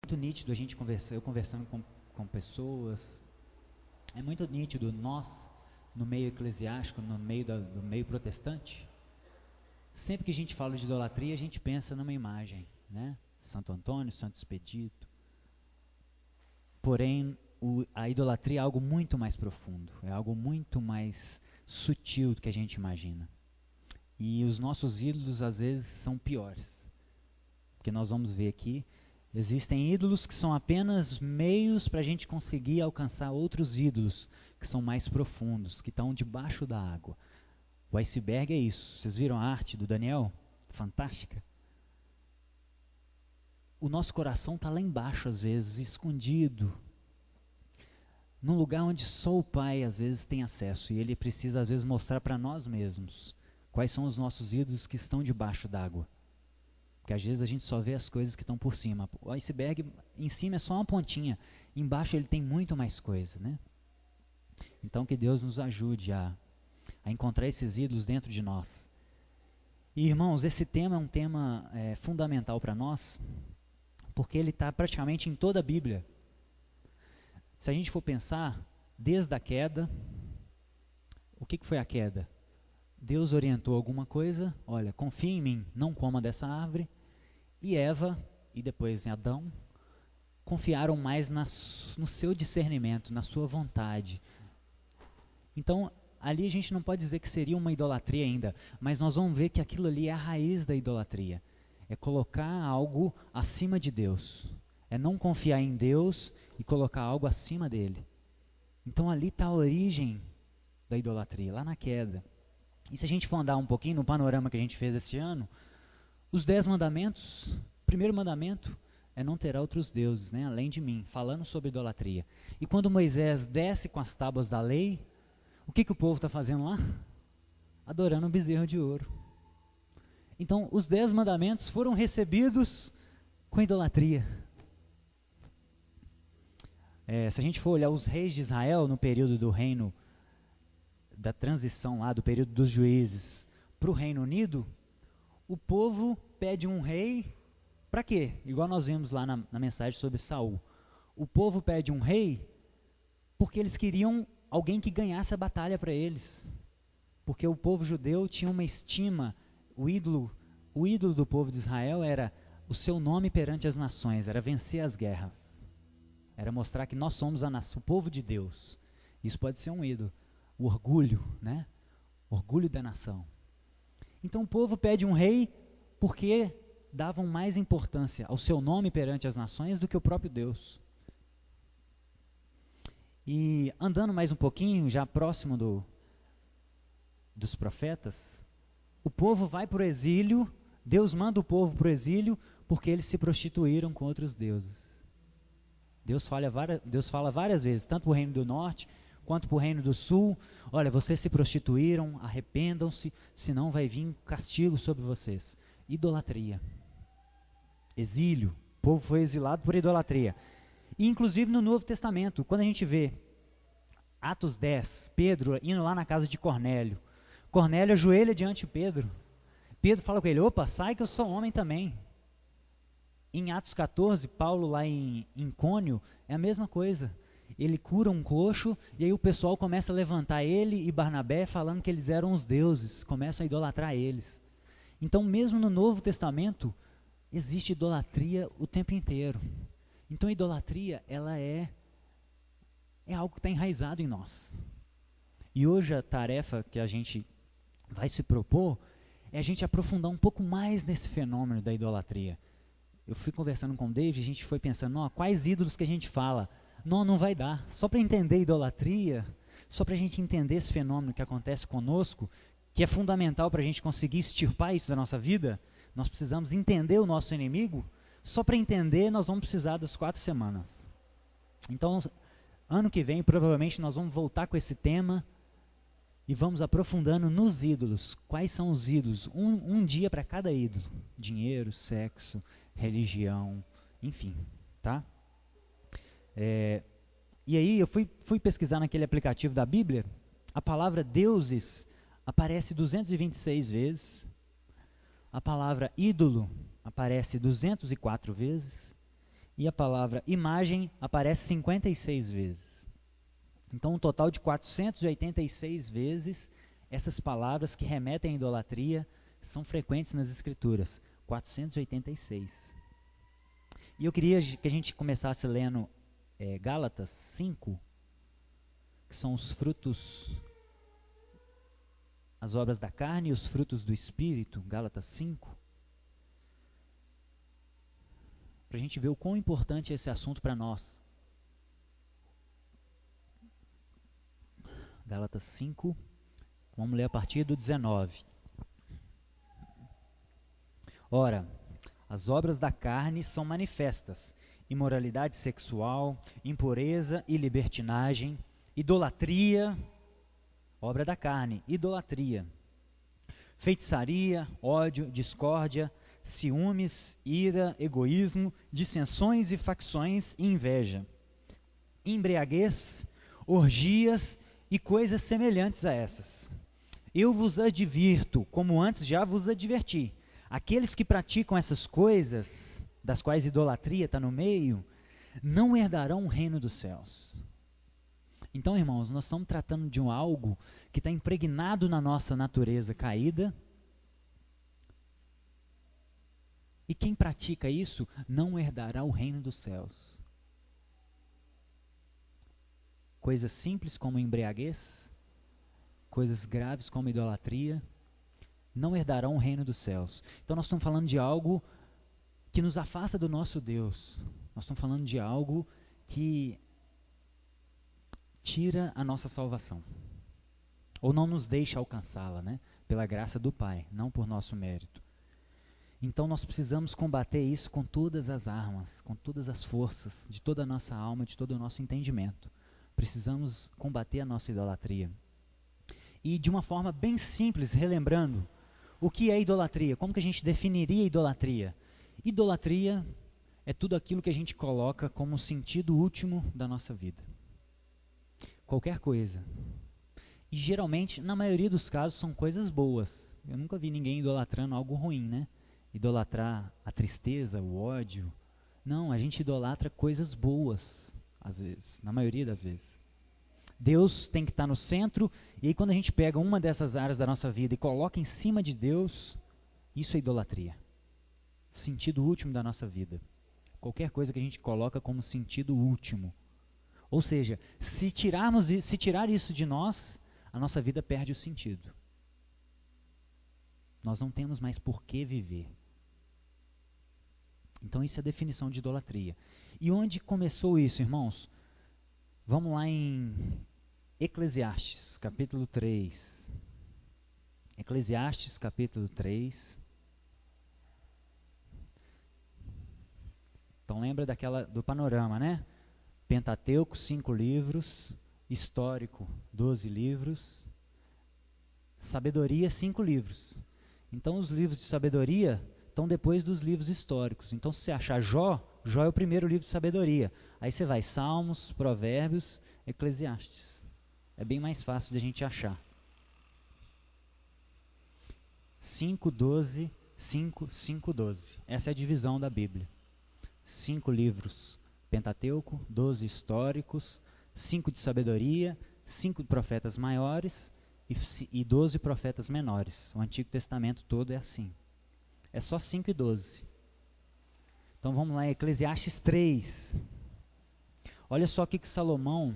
Muito nítido a gente eu conversando com pessoas, é muito nítido nós, no meio eclesiástico, no meio do meio protestante, sempre que a gente fala de idolatria, a gente pensa numa imagem, né? Santo Antônio, Santo Expedito. Porém, a idolatria é algo muito mais profundo, é algo muito mais sutil do que a gente imagina. E os nossos ídolos, às vezes, são piores. Porque nós vamos ver aqui, existem ídolos que são apenas meios para a gente conseguir alcançar outros ídolos, que são mais profundos, que estão debaixo da água. O iceberg é isso. Vocês viram a arte do Daniel? Fantástica. O nosso coração está lá embaixo, às vezes, escondido, num lugar onde só o Pai, às vezes, tem acesso. E Ele precisa, às vezes, mostrar para nós mesmos quais são os nossos ídolos que estão debaixo d'água. Porque, às vezes, a gente só vê as coisas que estão por cima. O iceberg, em cima, é só uma pontinha. Embaixo, ele tem muito mais coisa, né? Então, que Deus nos ajude a encontrar esses ídolos dentro de nós. E, irmãos, esse tema é um tema fundamental para nós, porque ele está praticamente em toda a Bíblia. Se a gente for pensar, desde a queda, o que foi a queda? Deus orientou alguma coisa, olha, confia em mim, não coma dessa árvore. E Eva, e depois Adão, confiaram mais no seu discernimento, na sua vontade. Então, ali a gente não pode dizer que seria uma idolatria ainda, mas nós vamos ver que aquilo ali é a raiz da idolatria. É colocar algo acima de Deus. É não confiar em Deus e colocar algo acima dele. Então ali está a origem da idolatria, lá na queda. E se a gente for andar um pouquinho no panorama que a gente fez esse ano, os 10 mandamentos, o primeiro mandamento é não terá outros deuses, né, além de mim, falando sobre idolatria. E quando Moisés desce com as tábuas da lei, o que o povo está fazendo lá? Adorando um bezerro de ouro. Então, os 10 mandamentos foram recebidos com idolatria. Se a gente for olhar os reis de Israel no período do reino, da transição lá, do período dos juízes para o Reino Unido, o povo pede um rei, para quê? Igual nós vimos lá na mensagem sobre Saul. O povo pede um rei porque eles queriam alguém que ganhasse a batalha para eles. Porque o povo judeu tinha uma estima, o ídolo do povo de Israel era o seu nome perante as nações, era vencer as guerras. Era mostrar que nós somos o povo de Deus. Isso pode ser um ídolo. O orgulho, né? Orgulho da nação. Então o povo pede um rei porque davam mais importância ao seu nome perante as nações do que o próprio Deus. E andando mais um pouquinho, já próximo dos profetas, o povo vai para o exílio, Deus manda o povo para o exílio porque eles se prostituíram com outros deuses. Deus fala várias vezes, tanto para o reino do norte, quanto para o reino do sul, olha, vocês se prostituíram, arrependam-se, senão vai vir castigo sobre vocês. Idolatria. Exílio. O povo foi exilado por idolatria. E inclusive no Novo Testamento, quando a gente vê Atos 10, Pedro indo lá na casa de Cornélio, Cornélio ajoelha diante de Pedro. Pedro fala com ele, opa, sai que eu sou homem também. Em Atos 14, Paulo lá em Cônio, é a mesma coisa. Ele cura um coxo e aí o pessoal começa a levantar ele e Barnabé falando que eles eram os deuses, começam a idolatrar eles. Então mesmo no Novo Testamento existe idolatria o tempo inteiro. Então a idolatria ela é algo que está enraizado em nós. E hoje a tarefa que a gente vai se propor é a gente aprofundar um pouco mais nesse fenômeno da idolatria. Eu fui conversando com o David, a gente foi pensando, quais ídolos que a gente fala? Não vai dar. Só para entender idolatria, só para a gente entender esse fenômeno que acontece conosco, que é fundamental para a gente conseguir extirpar isso da nossa vida, nós precisamos entender o nosso inimigo. Só para entender, nós vamos precisar das 4 semanas. Então, ano que vem, provavelmente, nós vamos voltar com esse tema e vamos aprofundando nos ídolos. Quais são os ídolos? Um dia para cada ídolo. Dinheiro, sexo, religião, enfim, tá? E aí eu fui pesquisar naquele aplicativo da Bíblia, a palavra deuses aparece 226 vezes, a palavra ídolo aparece 204 vezes, e a palavra imagem aparece 56 vezes. Então, um total de 486 vezes essas palavras que remetem à idolatria são frequentes nas Escrituras. 486. E eu queria que a gente começasse lendo Gálatas 5, que são os frutos, as obras da carne e os frutos do Espírito, Gálatas 5, para a gente ver o quão importante é esse assunto para nós. Gálatas 5, vamos ler a partir do 19. Ora, as obras da carne são manifestas: imoralidade sexual, impureza e libertinagem, idolatria, obra da carne, idolatria, feitiçaria, ódio, discórdia, ciúmes, ira, egoísmo, dissensões e facções e inveja, embriaguez, orgias e coisas semelhantes a essas. Eu vos advirto, como antes já vos adverti, aqueles que praticam essas coisas, das quais idolatria está no meio, não herdarão o reino dos céus. Então, irmãos, nós estamos tratando de algo que está impregnado na nossa natureza caída. E quem pratica isso não herdará o reino dos céus. Coisas simples como embriaguez, coisas graves como idolatria, não herdarão o reino dos céus. Então nós estamos falando de algo que nos afasta do nosso Deus. Nós estamos falando de algo que tira a nossa salvação, ou não nos deixa alcançá-la, né? Pela graça do Pai, não por nosso mérito. Então nós precisamos combater isso com todas as armas, com todas as forças, de toda a nossa alma, de todo o nosso entendimento. Precisamos combater a nossa idolatria. E de uma forma bem simples, relembrando, o que é idolatria? Como que a gente definiria idolatria? Idolatria é tudo aquilo que a gente coloca como sentido último da nossa vida. Qualquer coisa. E geralmente, na maioria dos casos, são coisas boas. Eu nunca vi ninguém idolatrando algo ruim, né? Idolatrar a tristeza, o ódio. Não, a gente idolatra coisas boas, às vezes, na maioria das vezes. Deus tem que estar no centro, e aí quando a gente pega uma dessas áreas da nossa vida e coloca em cima de Deus, isso é idolatria. Sentido último da nossa vida. Qualquer coisa que a gente coloca como sentido último. Ou seja, se tirar isso de nós, a nossa vida perde o sentido. Nós não temos mais por que viver. Então isso é a definição de idolatria. E onde começou isso, irmãos? Vamos lá em Eclesiastes, capítulo 3. Eclesiastes, capítulo 3. Então lembra do panorama, né? Pentateuco, 5 livros. Histórico, 12 livros. Sabedoria, 5 livros. Então os livros de sabedoria estão depois dos livros históricos. Então se você achar Jó é o primeiro livro de sabedoria. Aí você vai Salmos, Provérbios, Eclesiastes. É bem mais fácil de a gente achar. 5, 12, 5, 5, 12. Essa é a divisão da Bíblia. 5 livros Pentateuco, 12 históricos, 5 de sabedoria, 5 profetas maiores e 12 profetas menores. O Antigo Testamento todo é assim. É só 5 e 12. Então vamos lá, Eclesiastes 3. Olha só o que Salomão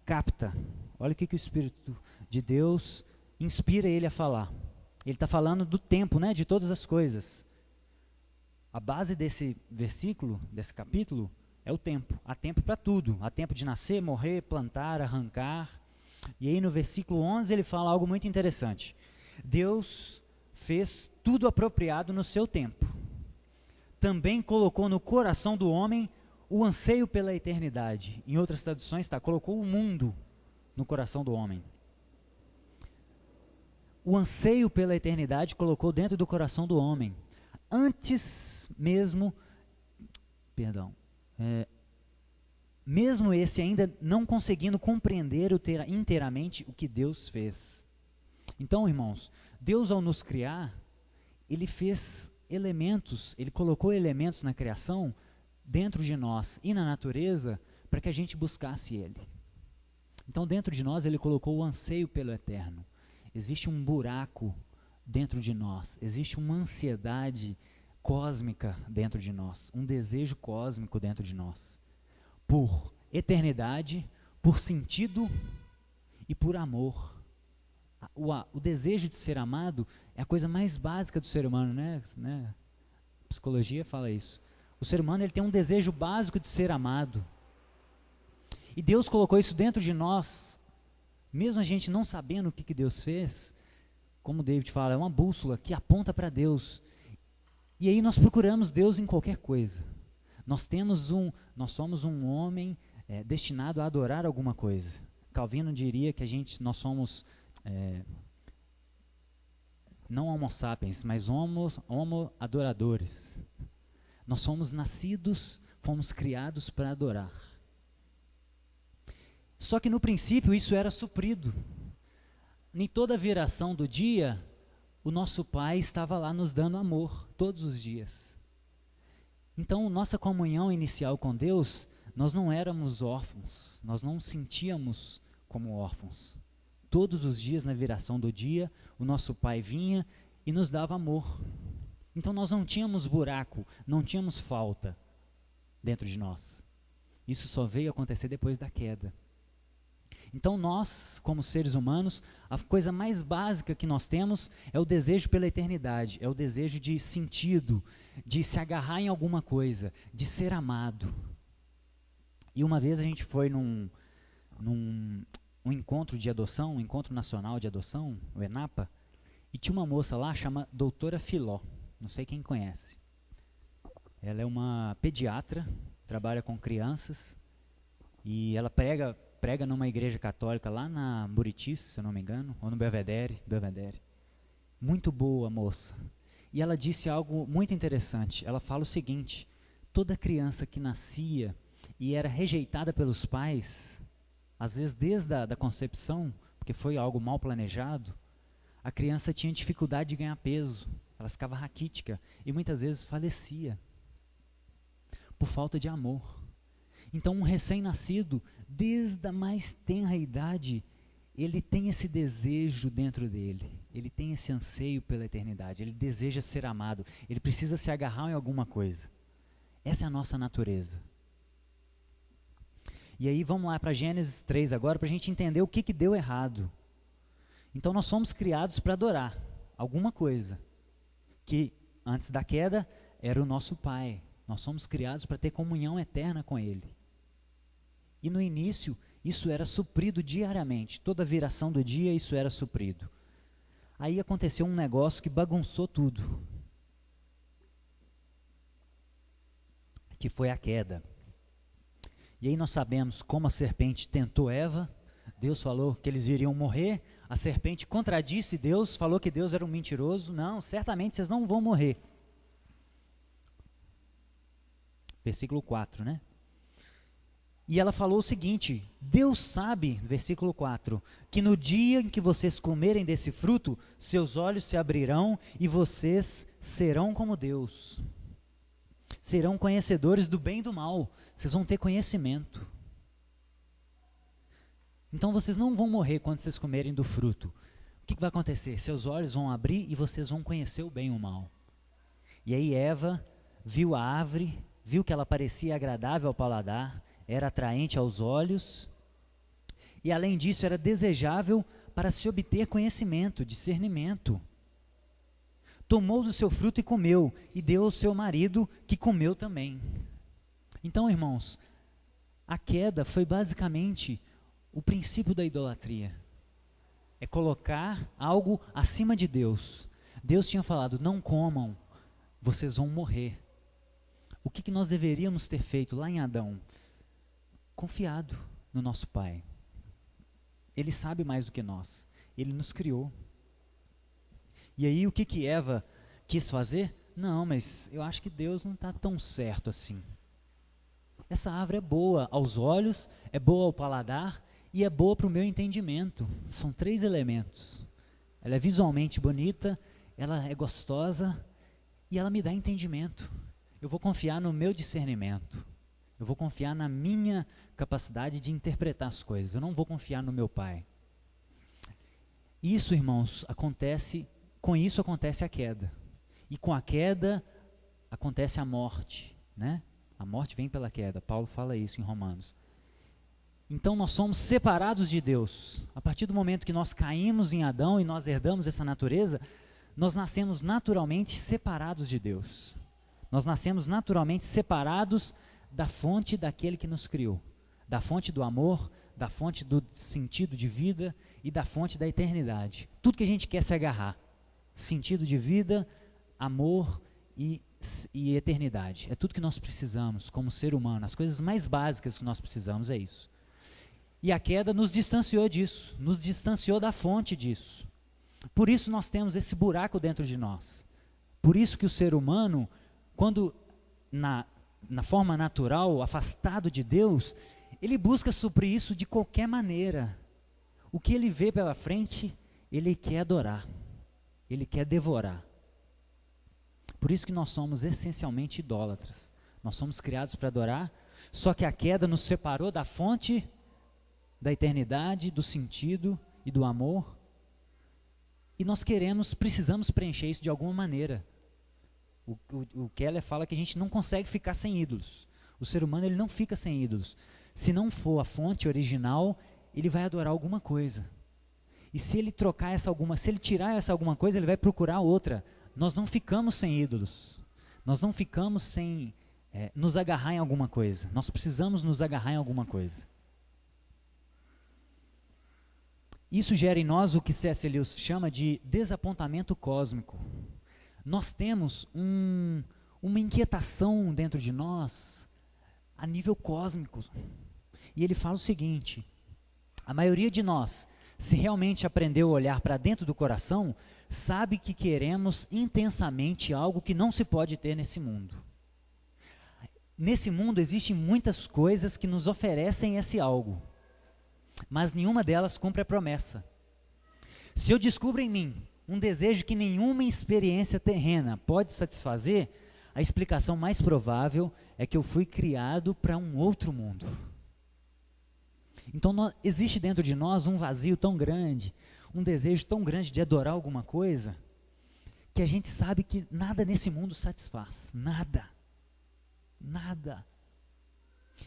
capta. Olha o que o Espírito de Deus inspira ele a falar. Ele está falando do tempo, né, de todas as coisas. A base desse versículo, desse capítulo, é o tempo. Há tempo para tudo. Há tempo de nascer, morrer, plantar, arrancar. E aí no versículo 11 ele fala algo muito interessante. Deus fez tudo apropriado no seu tempo. Também colocou no coração do homem o anseio pela eternidade. Em outras traduções está, colocou o mundo no coração do homem. O anseio pela eternidade colocou dentro do coração do homem. Antes mesmo, mesmo esse ainda não conseguindo compreender inteiramente o que Deus fez. Então, irmãos, Deus ao nos criar, Ele fez elementos, Ele colocou elementos na criação dentro de nós e na natureza para que a gente buscasse Ele. Então, dentro de nós, Ele colocou o anseio pelo eterno. Existe um buraco dentro de nós, existe uma ansiedade cósmica dentro de nós, um desejo cósmico dentro de nós, por eternidade, por sentido e por amor. O desejo de ser amado é a coisa mais básica do ser humano, né? A psicologia fala isso. O ser humano, ele tem um desejo básico de ser amado. E Deus colocou isso dentro de nós, mesmo a gente não sabendo o que Deus fez. Como o David fala, é uma bússola que aponta para Deus. E aí nós procuramos Deus em qualquer coisa. Nós somos um homem destinado a adorar alguma coisa. Calvino diria que nós somos não homo sapiens, mas homo adoradores. Nós somos nascidos, fomos criados para adorar. Só que no princípio isso era suprido. Em toda viração do dia, o nosso Pai estava lá nos dando amor, todos os dias. Então, nossa comunhão inicial com Deus, nós não éramos órfãos, nós não sentíamos como órfãos. Todos os dias, na viração do dia, o nosso Pai vinha e nos dava amor. Então, nós não tínhamos buraco, não tínhamos falta dentro de nós. Isso só veio acontecer depois da queda. Então nós, como seres humanos, a coisa mais básica que nós temos é o desejo pela eternidade, é o desejo de sentido, de se agarrar em alguma coisa, de ser amado. E uma vez a gente foi num encontro de adoção, um encontro nacional de adoção, o ENAPA, e tinha uma moça lá, chama Doutora Filó, não sei quem conhece. Ela é uma pediatra, trabalha com crianças, e ela prega numa igreja católica lá na Buriti, se eu não me engano, ou no Belvedere. Muito boa moça. E ela disse algo muito interessante. Ela fala o seguinte: toda criança que nascia e era rejeitada pelos pais, às vezes desde a concepção, porque foi algo mal planejado, a criança tinha dificuldade de ganhar peso, ela ficava raquítica e muitas vezes falecia por falta de amor. Então um recém-nascido, desde a mais tenra idade, ele tem esse desejo dentro dele, ele tem esse anseio pela eternidade, ele deseja ser amado, ele precisa se agarrar em alguma coisa. Essa é a nossa natureza. E aí vamos lá para Gênesis 3 agora, para a gente entender o que deu errado. Então nós somos criados para adorar alguma coisa, que antes da queda era o nosso Pai. Nós somos criados para ter comunhão eterna com Ele. E no início, isso era suprido diariamente. Toda viração do dia, isso era suprido. Aí aconteceu um negócio que bagunçou tudo. Que foi a queda. E aí nós sabemos como a serpente tentou Eva. Deus falou que eles iriam morrer. A serpente contradisse Deus, falou que Deus era um mentiroso. Não, certamente vocês não vão morrer. Versículo 4, né? E ela falou o seguinte: Deus sabe, versículo 4, que no dia em que vocês comerem desse fruto, seus olhos se abrirão e vocês serão como Deus. Serão conhecedores do bem e do mal. Vocês vão ter conhecimento. Então vocês não vão morrer quando vocês comerem do fruto. O que vai acontecer? Seus olhos vão abrir e vocês vão conhecer o bem e o mal. E aí Eva viu a árvore, viu que ela parecia agradável ao paladar, era atraente aos olhos, e além disso era desejável para se obter conhecimento, discernimento. Tomou do seu fruto e comeu, e deu ao seu marido, que comeu também. Então, irmãos, a queda foi basicamente o princípio da idolatria. É colocar algo acima de Deus. Deus tinha falado: não comam, vocês vão morrer. O que nós deveríamos ter feito lá em Adão? Confiado no nosso Pai. Ele sabe mais do que nós. Ele nos criou. E aí o que Eva quis fazer? Não, mas eu acho que Deus não está tão certo assim. Essa árvore é boa aos olhos, é boa ao paladar e é boa para o meu entendimento. São 3 elementos. Ela é visualmente bonita, ela é gostosa e ela me dá entendimento. eu vou confiar no meu discernimento. Eu vou confiar na minha capacidade de interpretar as coisas. Eu não vou confiar no meu pai. Isso, irmãos, com isso acontece a queda. E com a queda acontece a morte, né? A morte vem pela queda. Paulo fala isso em Romanos. Então nós somos separados de Deus. A partir do momento que nós caímos em Adão e nós herdamos essa natureza, nós nascemos naturalmente separados de Deus. Nós nascemos naturalmente separados da fonte daquele que nos criou, da fonte do amor, da fonte do sentido de vida e da fonte da eternidade. Tudo que a gente quer se agarrar, sentido de vida, amor e eternidade. É tudo que nós precisamos como ser humano, as coisas mais básicas que nós precisamos é isso. E a queda nos distanciou disso, nos distanciou da fonte disso. Por isso nós temos esse buraco dentro de nós. Por isso que o ser humano, quando na forma natural, afastado de Deus, ele busca suprir isso de qualquer maneira. O que ele vê pela frente, ele quer adorar, ele quer devorar. Por isso que nós somos essencialmente idólatras. Nós somos criados para adorar, só que a queda nos separou da fonte da eternidade, do sentido e do amor. E nós precisamos preencher isso de alguma maneira. O Keller fala que a gente não consegue ficar sem ídolos. O ser humano ele não fica sem ídolos. Se não for a fonte original, ele vai adorar alguma coisa. E se ele tirar essa alguma coisa, ele vai procurar outra. Nós não ficamos sem ídolos. Nós não ficamos sem nos agarrar em alguma coisa. Nós precisamos nos agarrar em alguma coisa. Isso gera em nós o que C.S. Lewis chama de desapontamento cósmico. Nós temos uma inquietação dentro de nós a nível cósmico. E ele fala o seguinte: a maioria de nós, se realmente aprendeu a olhar para dentro do coração, sabe que queremos intensamente algo que não se pode ter nesse mundo. Nesse mundo existem muitas coisas que nos oferecem esse algo, mas nenhuma delas cumpre a promessa. Se eu descubro em mim um desejo que nenhuma experiência terrena pode satisfazer, a explicação mais provável é que eu fui criado para um outro mundo. Então existe dentro de nós um vazio tão grande, um desejo tão grande de adorar alguma coisa, que a gente sabe que nada nesse mundo satisfaz. Nada. Nada.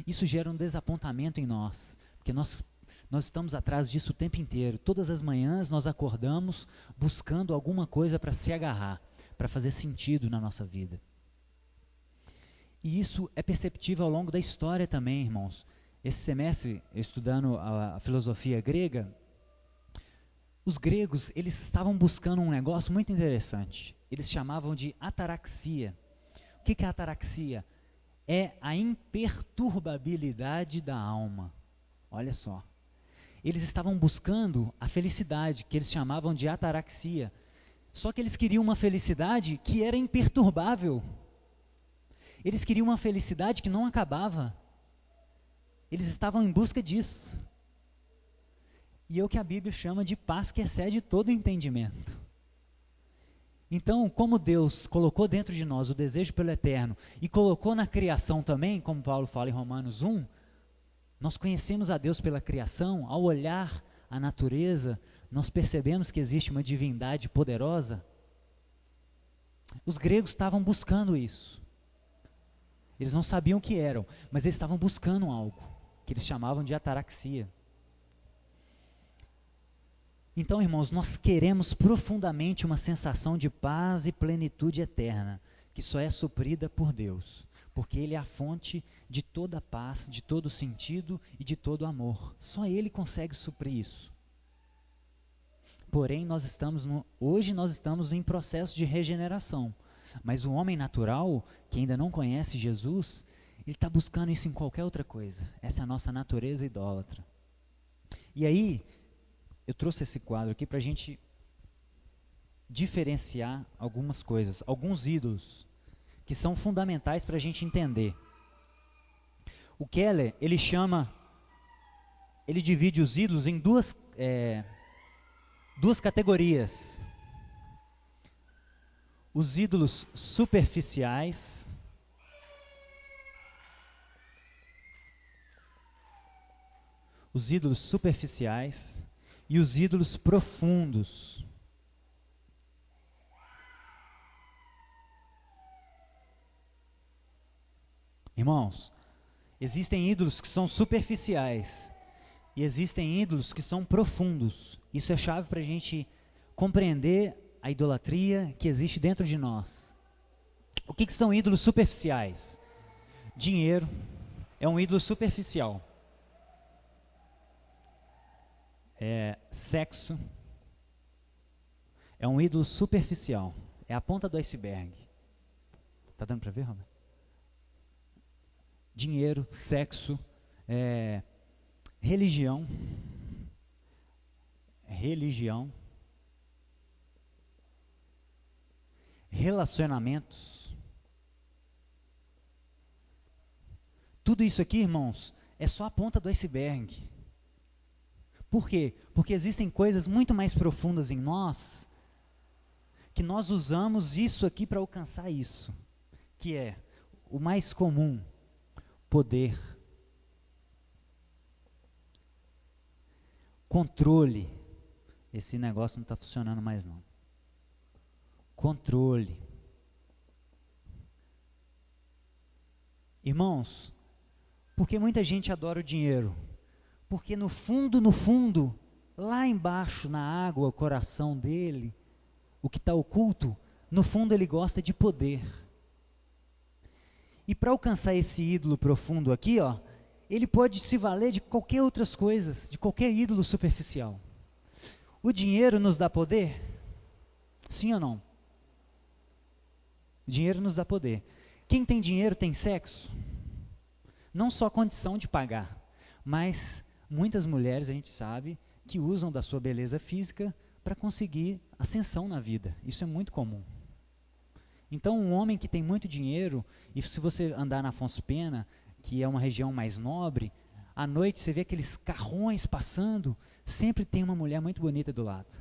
Isso gera um desapontamento em nós, porque nós estamos atrás disso o tempo inteiro. Todas as manhãs nós acordamos buscando alguma coisa para se agarrar, para fazer sentido na nossa vida. E isso é perceptível ao longo da história também, irmãos. Esse semestre, estudando a filosofia grega, os gregos, eles estavam buscando um negócio muito interessante. Eles chamavam de ataraxia. O que é ataraxia? É a imperturbabilidade da alma. Olha só. Eles estavam buscando a felicidade, que eles chamavam de ataraxia. Só que eles queriam uma felicidade que era imperturbável. Eles queriam uma felicidade que não acabava. Eles estavam em busca disso. E é o que a Bíblia chama de paz que excede todo entendimento. Então, como Deus colocou dentro de nós o desejo pelo eterno e colocou na criação também, como Paulo fala em Romanos 1, nós conhecemos a Deus pela criação. Ao olhar a natureza, nós percebemos que existe uma divindade poderosa. Os gregos estavam buscando isso. Eles não sabiam o que eram, mas eles estavam buscando algo, que eles chamavam de ataraxia. Então, irmãos, nós queremos profundamente uma sensação de paz e plenitude eterna, que só é suprida por Deus, porque Ele é a fonte de toda a paz, de todo sentido e de todo amor. Só Ele consegue suprir isso. Porém, hoje nós estamos em processo de regeneração, mas o homem natural, que ainda não conhece Jesus, ele está buscando isso em qualquer outra coisa. Essa é a nossa natureza idólatra. E aí, eu trouxe esse quadro aqui para a gente diferenciar algumas coisas, alguns ídolos, que são fundamentais para a gente entender. O Keller, ele divide os ídolos em duas categorias. Os ídolos superficiais os ídolos superficiais e os ídolos profundos. Irmãos, existem ídolos que são superficiais e existem ídolos que são profundos. Isso é chave para a gente compreender a idolatria que existe dentro de nós. O que são ídolos superficiais? Dinheiro é um ídolo superficial. Sexo é um ídolo superficial. É a ponta do iceberg. Tá dando para ver, Robert? Dinheiro, sexo, religião, relacionamentos. Tudo isso aqui, irmãos, é só a ponta do iceberg. Por quê? Porque existem coisas muito mais profundas em nós, que nós usamos isso aqui para alcançar isso, que é o mais comum: poder, controle. Esse negócio não está funcionando mais não. Controle. Irmãos, por que muita gente adora o dinheiro? Porque no fundo, lá embaixo na água, o coração dele, o que está oculto, no fundo ele gosta de poder. E para alcançar esse ídolo profundo aqui, ó, ele pode se valer de qualquer outras coisas, de qualquer ídolo superficial. O dinheiro nos dá poder? Sim ou não? O dinheiro nos dá poder. Quem tem dinheiro tem sexo? Não só condição de pagar, mas muitas mulheres, a gente sabe, que usam da sua beleza física para conseguir ascensão na vida. Isso é muito comum. Então, um homem que tem muito dinheiro, e se você andar na Afonso Pena, que é uma região mais nobre, à noite você vê aqueles carrões passando, sempre tem uma mulher muito bonita do lado.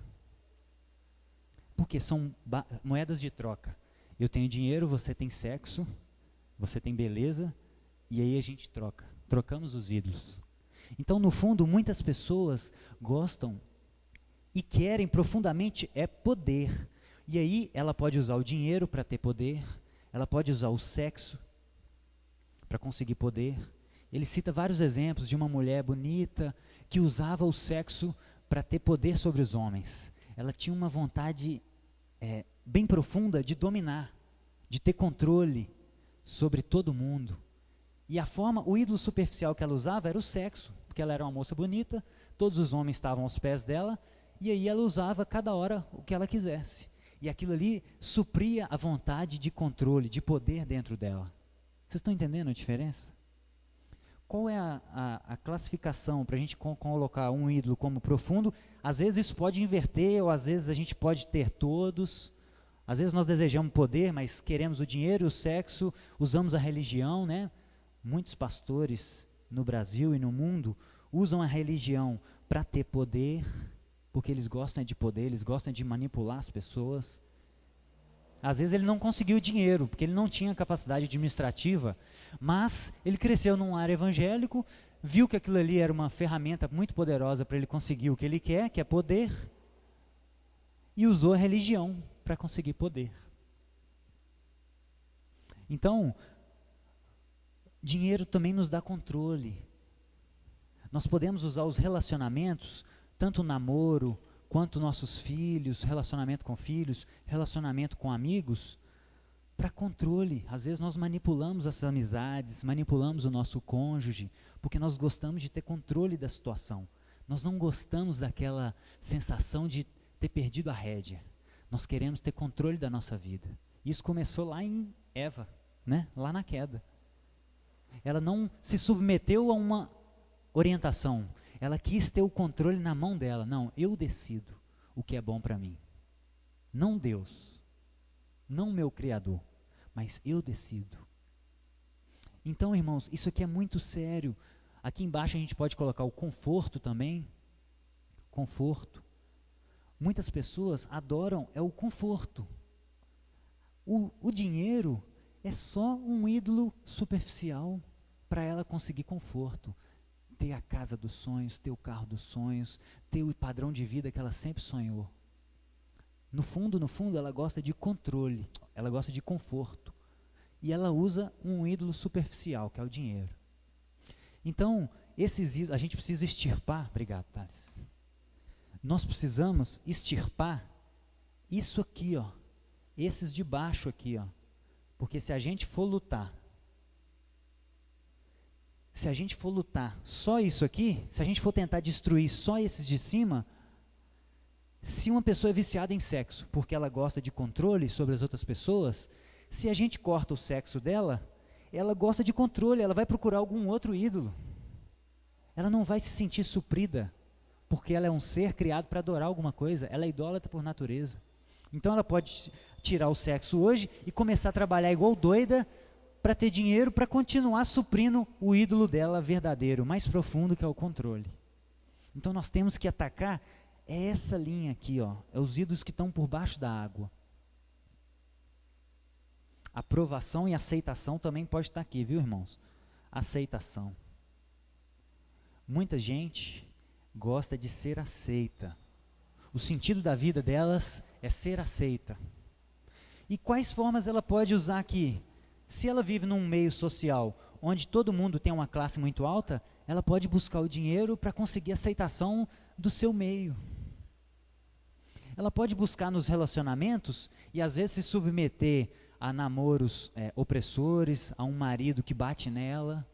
Porque são moedas de troca. Eu tenho dinheiro, você tem sexo, você tem beleza, e aí a gente troca. Trocamos os ídolos. Então, no fundo, muitas pessoas gostam e querem profundamente poder. E aí ela pode usar o dinheiro para ter poder, ela pode usar o sexo para conseguir poder. Ele cita vários exemplos de uma mulher bonita que usava o sexo para ter poder sobre os homens. Ela tinha uma vontade bem profunda de dominar, de ter controle sobre todo mundo. E o ídolo superficial que ela usava era o sexo, porque ela era uma moça bonita, todos os homens estavam aos pés dela, e aí ela usava cada hora o que ela quisesse. E aquilo ali supria a vontade de controle, de poder dentro dela. Vocês estão entendendo a diferença? Qual é a classificação para a gente colocar um ídolo como profundo? Às vezes isso pode inverter, ou às vezes a gente pode ter todos. Às vezes nós desejamos poder, mas queremos o dinheiro e o sexo, usamos a religião, né? Muitos pastores no Brasil e no mundo usam a religião para ter poder, porque eles gostam de poder, eles gostam de manipular as pessoas. Às vezes ele não conseguiu dinheiro, porque ele não tinha capacidade administrativa, mas ele cresceu num lar evangélico, viu que aquilo ali era uma ferramenta muito poderosa para ele conseguir o que ele quer, que é poder, e usou a religião para conseguir poder. Então, dinheiro também nos dá controle. Nós podemos usar os relacionamentos, tanto o namoro, quanto nossos filhos, relacionamento com filhos, relacionamento com amigos, para controle. Às vezes nós manipulamos as amizades, manipulamos o nosso cônjuge, porque nós gostamos de ter controle da situação. Nós não gostamos daquela sensação de ter perdido a rédea. Nós queremos ter controle da nossa vida. Isso começou lá em Eva, né? Lá na queda. Ela não se submeteu a uma orientação. Ela quis ter o controle na mão dela. Não, eu decido o que é bom para mim. Não Deus, não meu Criador, mas eu decido. Então, irmãos, isso aqui é muito sério. Aqui embaixo a gente pode colocar o conforto também. Conforto. Muitas pessoas adoram o conforto. O dinheiro é só um ídolo superficial para ela conseguir conforto. ter a casa dos sonhos, ter o carro dos sonhos, ter o padrão de vida que ela sempre sonhou. No fundo, ela gosta de controle, ela gosta de conforto. E ela usa um ídolo superficial, que é o dinheiro. Então, esses ídolos, a gente precisa extirpar, obrigado, Thales. Nós precisamos extirpar isso aqui, ó, esses de baixo aqui, ó. Porque se a gente for lutar só isso aqui, se a gente for tentar destruir só esses de cima, se uma pessoa é viciada em sexo porque ela gosta de controle sobre as outras pessoas, se a gente corta o sexo dela, ela gosta de controle, ela vai procurar algum outro ídolo. Ela não vai se sentir suprida, porque ela é um ser criado para adorar alguma coisa, ela é idólatra por natureza. Então ela pode tirar o sexo hoje e começar a trabalhar igual doida para ter dinheiro, para continuar suprindo o ídolo dela verdadeiro, mais profundo, que é o controle. Então nós temos que atacar essa linha aqui, ó, é os ídolos que estão por baixo da água. Aprovação e aceitação também pode estar aqui, viu, irmãos? Aceitação. Muita gente gosta de ser aceita. O sentido da vida delas é ser aceita. E quais formas ela pode usar aqui? Se ela vive num meio social onde todo mundo tem uma classe muito alta, ela pode buscar o dinheiro para conseguir aceitação do seu meio. Ela pode buscar nos relacionamentos e às vezes se submeter a namoros opressores, a um marido que bate nela.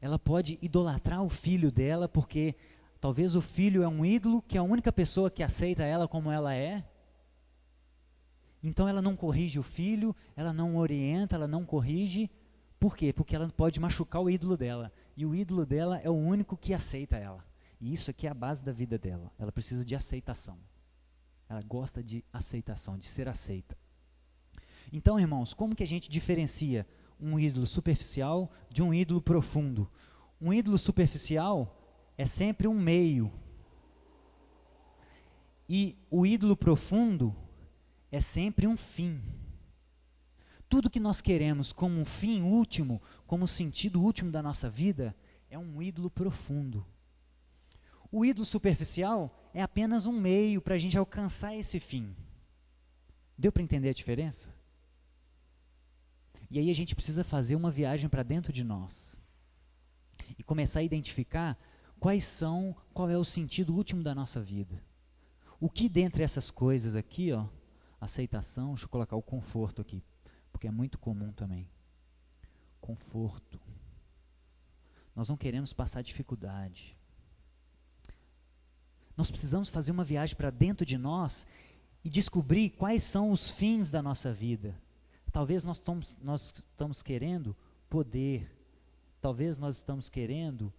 Ela pode idolatrar o filho dela porque talvez o filho é um ídolo, que é a única pessoa que aceita ela como ela é. Então ela não corrige o filho, ela não orienta, ela não corrige. Por quê? Porque ela pode machucar o ídolo dela. E o ídolo dela é o único que aceita ela. E isso aqui é a base da vida dela. Ela precisa de aceitação. Ela gosta de aceitação, de ser aceita. Então, irmãos, como que a gente diferencia um ídolo superficial de um ídolo profundo? Um ídolo superficial é sempre um meio. E o ídolo profundo é sempre um fim. Tudo que nós queremos como um fim último, como um sentido último da nossa vida, é um ídolo profundo. O ídolo superficial é apenas um meio para a gente alcançar esse fim. Deu para entender a diferença? E aí a gente precisa fazer uma viagem para dentro de nós e começar a identificar qual é o sentido último da nossa vida. O que dentre essas coisas aqui, ó, aceitação, deixa eu colocar o conforto aqui, porque é muito comum também. Conforto. Nós não queremos passar dificuldade. Nós precisamos fazer uma viagem para dentro de nós e descobrir quais são os fins da nossa vida. Talvez nós estamos querendo poder. Talvez nós estamos querendo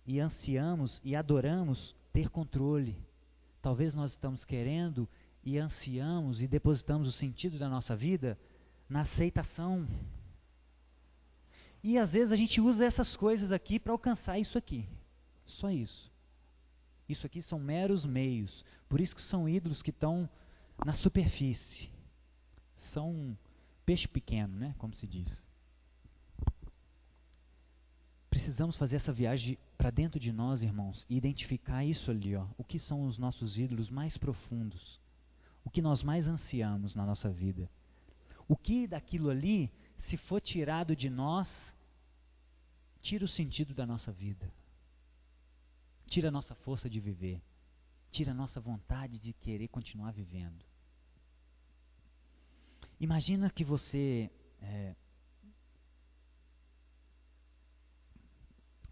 e ansiamos e adoramos ter controle. Talvez nós estamos querendo e ansiamos e depositamos o sentido da nossa vida na aceitação. E às vezes a gente usa essas coisas aqui para alcançar isso aqui. Só isso. Isso aqui são meros meios. Por isso que são ídolos que estão na superfície. São peixe pequeno, né? Como se diz. Precisamos fazer essa viagem para dentro de nós, irmãos, e identificar isso ali, ó. O que são os nossos ídolos mais profundos. O que nós mais ansiamos na nossa vida. O que daquilo ali, se for tirado de nós, tira o sentido da nossa vida. Tira a nossa força de viver. Tira a nossa vontade de querer continuar vivendo. Imagina que você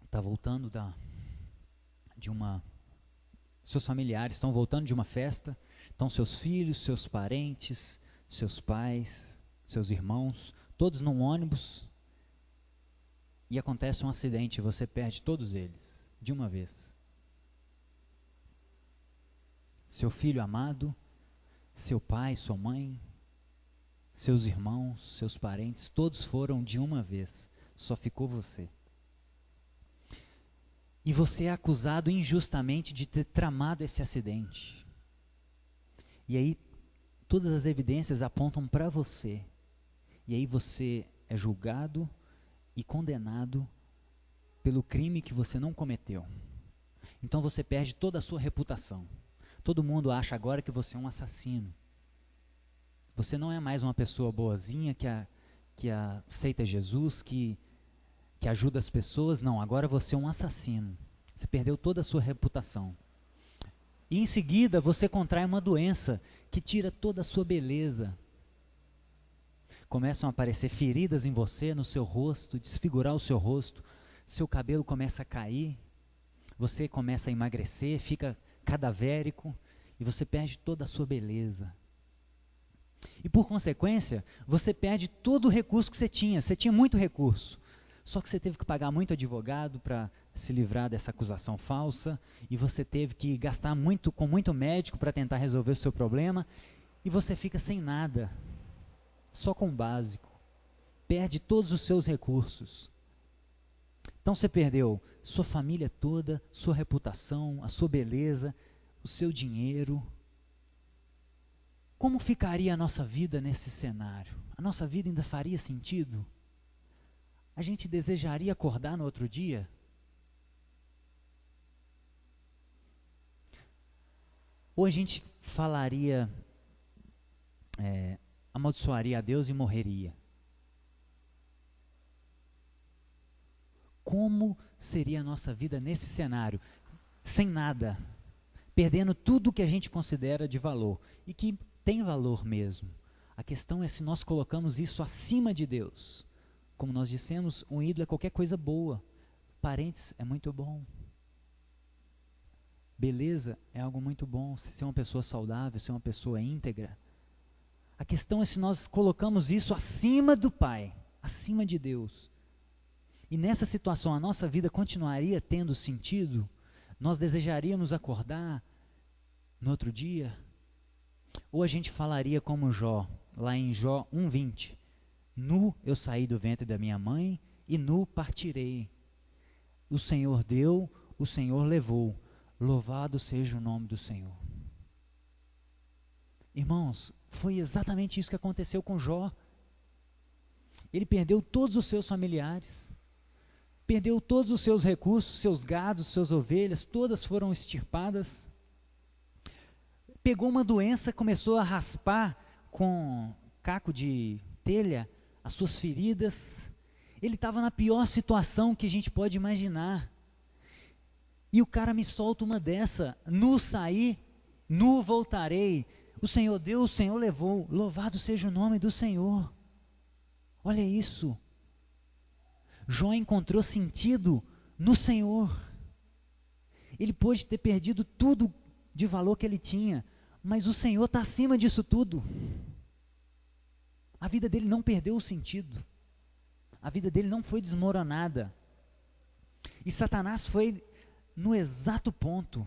está voltando seus familiares estão voltando de uma festa, estão seus filhos, seus parentes, seus pais, seus irmãos, todos num ônibus, e acontece um acidente e você perde todos eles, de uma vez. Seu filho amado, seu pai, sua mãe, seus irmãos, seus parentes, todos foram de uma vez, só ficou você. E você é acusado injustamente de ter tramado esse acidente. E aí, todas as evidências apontam para você. E aí você é julgado e condenado pelo crime que você não cometeu. Então você perde toda a sua reputação. Todo mundo acha agora que você é um assassino. Você não é mais uma pessoa boazinha que aceita Jesus, que ajuda as pessoas. Não, agora você é um assassino. Você perdeu toda a sua reputação. E em seguida você contrai uma doença que tira toda a sua beleza. Começam a aparecer feridas em você, no seu rosto, desfigurar o seu rosto. Seu cabelo começa a cair. Você começa a emagrecer, fica cadavérico e você perde toda a sua beleza. E por consequência, você perde todo o recurso que você tinha. Você tinha muito recurso. Só que você teve que pagar muito advogado para se livrar dessa acusação falsa. E você teve que gastar muito com muito médico para tentar resolver o seu problema. E você fica sem nada. Só com o básico. Perde todos os seus recursos. Então você perdeu sua família toda, sua reputação, a sua beleza, o seu dinheiro. Como ficaria a nossa vida nesse cenário? A nossa vida ainda faria sentido? A gente desejaria acordar no outro dia? Ou a gente falaria, amaldiçoaria a Deus e morreria? Como seria a nossa vida nesse cenário? Sem nada, perdendo tudo que a gente considera de valor e que tem valor mesmo. A questão é se nós colocamos isso acima de Deus. Como nós dissemos, um ídolo é qualquer coisa boa. Parentes é muito bom. Beleza é algo muito bom. Ser uma pessoa saudável, ser uma pessoa íntegra. A questão é se nós colocamos isso acima do Pai, acima de Deus. E nessa situação a nossa vida continuaria tendo sentido? Nós desejaríamos acordar no outro dia? Ou a gente falaria como Jó, lá em Jó 1:20, nu eu saí do ventre da minha mãe e nu partirei. O Senhor deu, o Senhor levou, louvado seja o nome do Senhor. Irmãos, foi exatamente isso que aconteceu com Jó. Ele perdeu todos os seus familiares, perdeu todos os seus recursos, seus gados, suas ovelhas, todas foram extirpadas. Pegou uma doença, começou a raspar com caco de telha as suas feridas. Ele estava na pior situação que a gente pode imaginar. E o cara me solta uma dessa: nu saí, nu voltarei. O Senhor deu, o Senhor levou. Louvado seja o nome do Senhor. Olha isso. Jó encontrou sentido no Senhor. Ele pôde ter perdido tudo de valor que ele tinha, mas o Senhor está acima disso tudo. A vida dele não perdeu o sentido. A vida dele não foi desmoronada. E Satanás foi no exato ponto.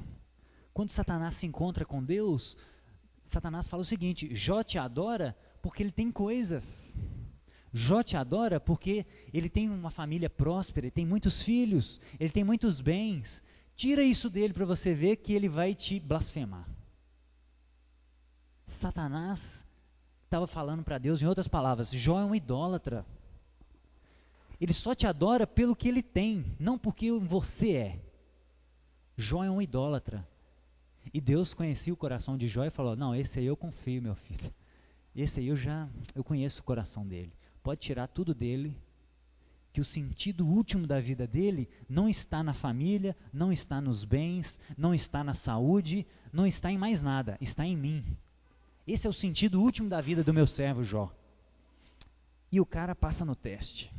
Quando Satanás se encontra com Deus, Satanás fala o seguinte: Jó te adora porque ele tem coisas. Jó te adora porque ele tem uma família próspera, ele tem muitos filhos, ele tem muitos bens. Tira isso dele para você ver que ele vai te blasfemar. Satanás estava falando para Deus, em outras palavras, Jó é um idólatra. Ele só te adora pelo que ele tem, não porque você é. Jó é um idólatra. E Deus conhecia o coração de Jó e falou: não, esse aí eu confio, meu filho. Esse aí eu conheço o coração dele. Pode tirar tudo dele, que o sentido último da vida dele não está na família, não está nos bens, não está na saúde, não está em mais nada, está em mim. Esse é o sentido último da vida do meu servo Jó. E o cara passa no teste.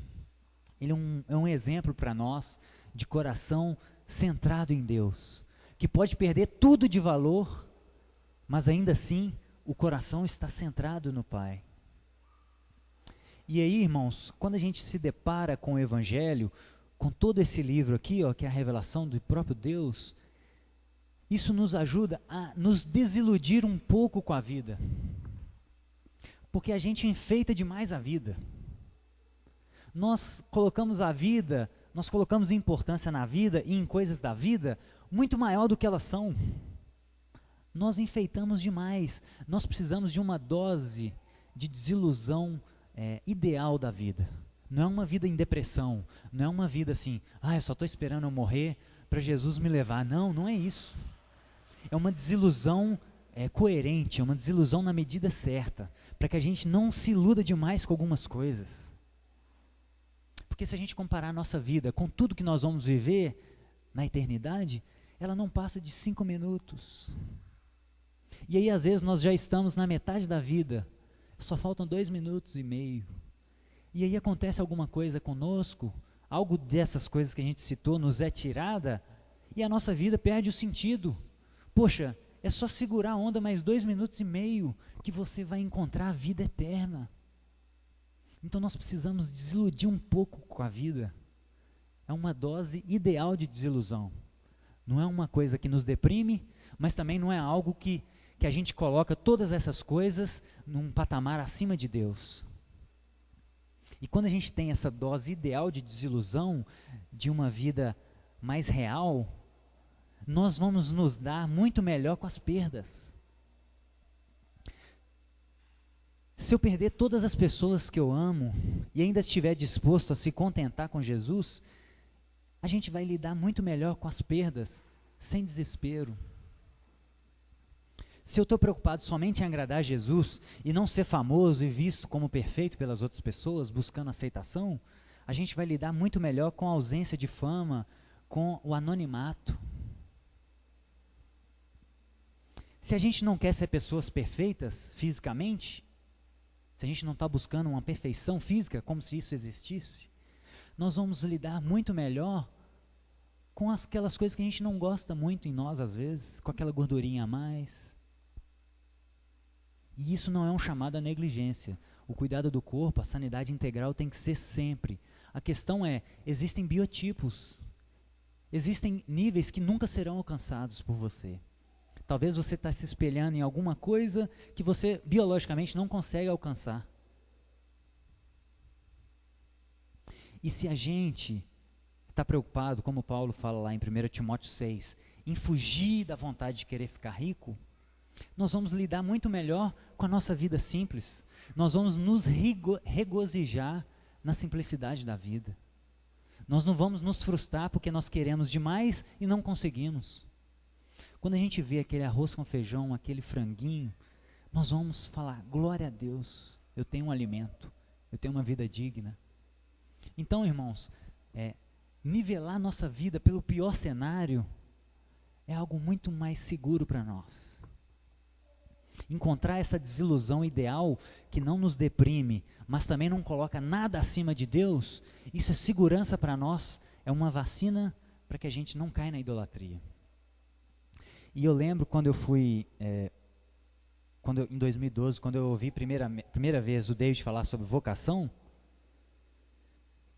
Ele é um exemplo para nós de coração centrado em Deus, que pode perder tudo de valor, mas ainda assim o coração está centrado no Pai. E aí, irmãos, quando a gente se depara com o Evangelho, com todo esse livro aqui, ó, que é a revelação do próprio Deus, isso nos ajuda a nos desiludir um pouco com a vida. Porque a gente enfeita demais a vida. Nós colocamos a vida, nós colocamos importância na vida e em coisas da vida muito maior do que elas são. Nós enfeitamos demais. Nós precisamos de uma dose de desilusão ideal da vida. Não é uma vida em depressão, não é uma vida assim, eu só estou esperando eu morrer para Jesus me levar. Não, não é isso. É uma desilusão coerente, é uma desilusão na medida certa, para que a gente não se iluda demais com algumas coisas. Porque se a gente comparar a nossa vida com tudo que nós vamos viver na eternidade, ela não passa de 5 minutos. E aí às vezes nós já estamos na metade da vida, só faltam 2 minutos e meio. E aí acontece alguma coisa conosco, algo dessas coisas que a gente citou nos é tirada, e a nossa vida perde o sentido. Poxa, é só segurar a onda mais 2 minutos e meio que você vai encontrar a vida eterna. Então nós precisamos desiludir um pouco com a vida. É uma dose ideal de desilusão. Não é uma coisa que nos deprime, mas também não é algo que a gente coloca todas essas coisas num patamar acima de Deus. E quando a gente tem essa dose ideal de desilusão, de uma vida mais real, nós vamos nos dar muito melhor com as perdas. Se eu perder todas as pessoas que eu amo e ainda estiver disposto a se contentar com Jesus, a gente vai lidar muito melhor com as perdas, sem desespero. Se eu estou preocupado somente em agradar Jesus e não ser famoso e visto como perfeito pelas outras pessoas, buscando aceitação, a gente vai lidar muito melhor com a ausência de fama, com o anonimato. Se a gente não quer ser pessoas perfeitas fisicamente, se a gente não está buscando uma perfeição física, como se isso existisse, nós vamos lidar muito melhor com aquelas coisas que a gente não gosta muito em nós às vezes, com aquela gordurinha a mais. E isso não é um chamado à negligência. O cuidado do corpo, a sanidade integral tem que ser sempre. A questão é, existem biotipos, existem níveis que nunca serão alcançados por você. Talvez você está se espelhando em alguma coisa que você biologicamente não consegue alcançar. E se a gente está preocupado, como Paulo fala lá em 1 Timóteo 6, em fugir da vontade de querer ficar rico, nós vamos lidar muito melhor com a nossa vida simples. Nós vamos nos regozijar na simplicidade da vida. Nós não vamos nos frustrar porque nós queremos demais e não conseguimos. Quando a gente vê aquele arroz com feijão, aquele franguinho, nós vamos falar, glória a Deus, eu tenho um alimento, eu tenho uma vida digna. Então, irmãos, nivelar nossa vida pelo pior cenário é algo muito mais seguro para nós. Encontrar essa desilusão ideal que não nos deprime, mas também não coloca nada acima de Deus, isso é segurança para nós, é uma vacina para que a gente não caia na idolatria. E eu lembro quando eu fui, em 2012, quando eu ouvi primeira vez o David falar sobre vocação,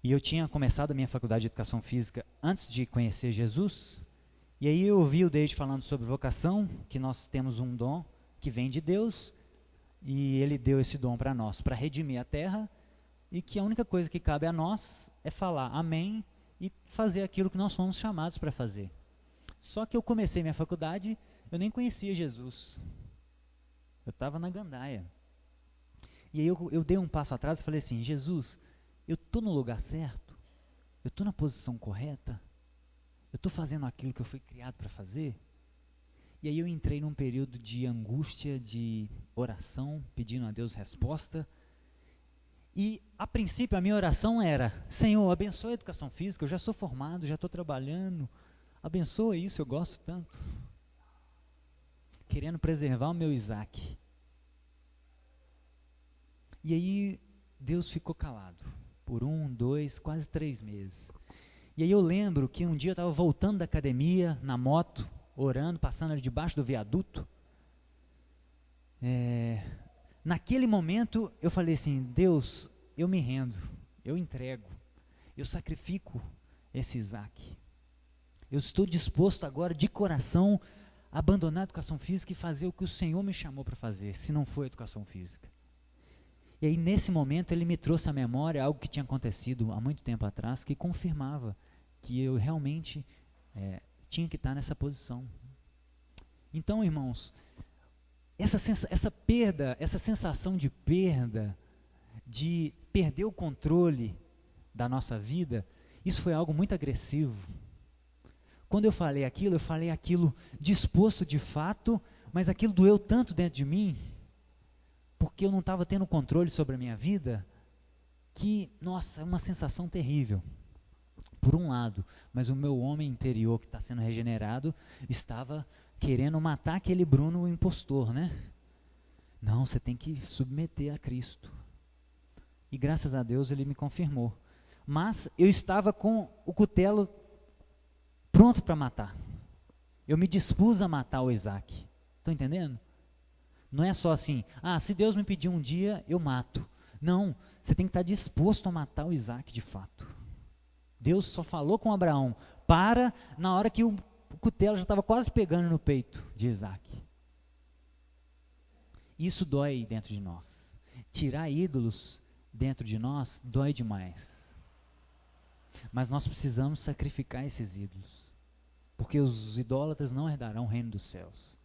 e eu tinha começado a minha faculdade de Educação Física antes de conhecer Jesus, e aí eu ouvi o David falando sobre vocação, que nós temos um dom que vem de Deus, e Ele deu esse dom para nós, para redimir a terra, e que a única coisa que cabe a nós é falar amém e fazer aquilo que nós fomos chamados para fazer. Só que eu comecei minha faculdade, eu nem conhecia Jesus. Eu estava na gandaia. E aí eu dei um passo atrás e falei assim, Jesus, eu estou no lugar certo? Eu estou na posição correta? Eu estou fazendo aquilo que eu fui criado para fazer? E aí eu entrei num período de angústia, de oração, pedindo a Deus resposta. E, a princípio, a minha oração era, Senhor, abençoa a educação física, eu já sou formado, já estou trabalhando, abençoa isso, eu gosto tanto. Querendo preservar o meu Isaac. E aí, Deus ficou calado, por 1, 2, quase 3 meses. E aí eu lembro que um dia eu estava voltando da academia, na moto, orando, passando ali debaixo do viaduto. Naquele momento eu falei assim, Deus, eu me rendo, eu entrego, eu sacrifico esse Isaac. Eu estou disposto agora de coração a abandonar a educação física e fazer o que o Senhor me chamou para fazer, se não for a educação física. E aí nesse momento ele me trouxe à memória algo que tinha acontecido há muito tempo atrás, que confirmava que eu realmente tinha que estar nessa posição. Então, irmãos, essa perda, essa sensação de perda, de perder o controle, da nossa vida, isso foi algo muito agressivo. Quando eu falei aquilo disposto de fato, mas aquilo doeu tanto dentro de mim, porque eu não estava tendo controle sobre a minha vida, que, nossa, é uma sensação terrível, por um lado, mas o meu homem interior que está sendo regenerado, estava querendo matar aquele Bruno, o impostor, né? Não, você tem que submeter a Cristo. E graças a Deus ele me confirmou. Mas eu estava com o cutelo pronto para matar. Eu me dispus a matar o Isaac. Estão entendendo? Não é só assim, se Deus me pedir um dia, eu mato. Não, você tem que estar disposto a matar o Isaac de fato. Deus só falou com Abraão, na hora que o cutelo já estava quase pegando no peito de Isaac. Isso dói dentro de nós. Tirar ídolos dentro de nós dói demais. Mas nós precisamos sacrificar esses ídolos. Porque os idólatras não herdarão o reino dos céus.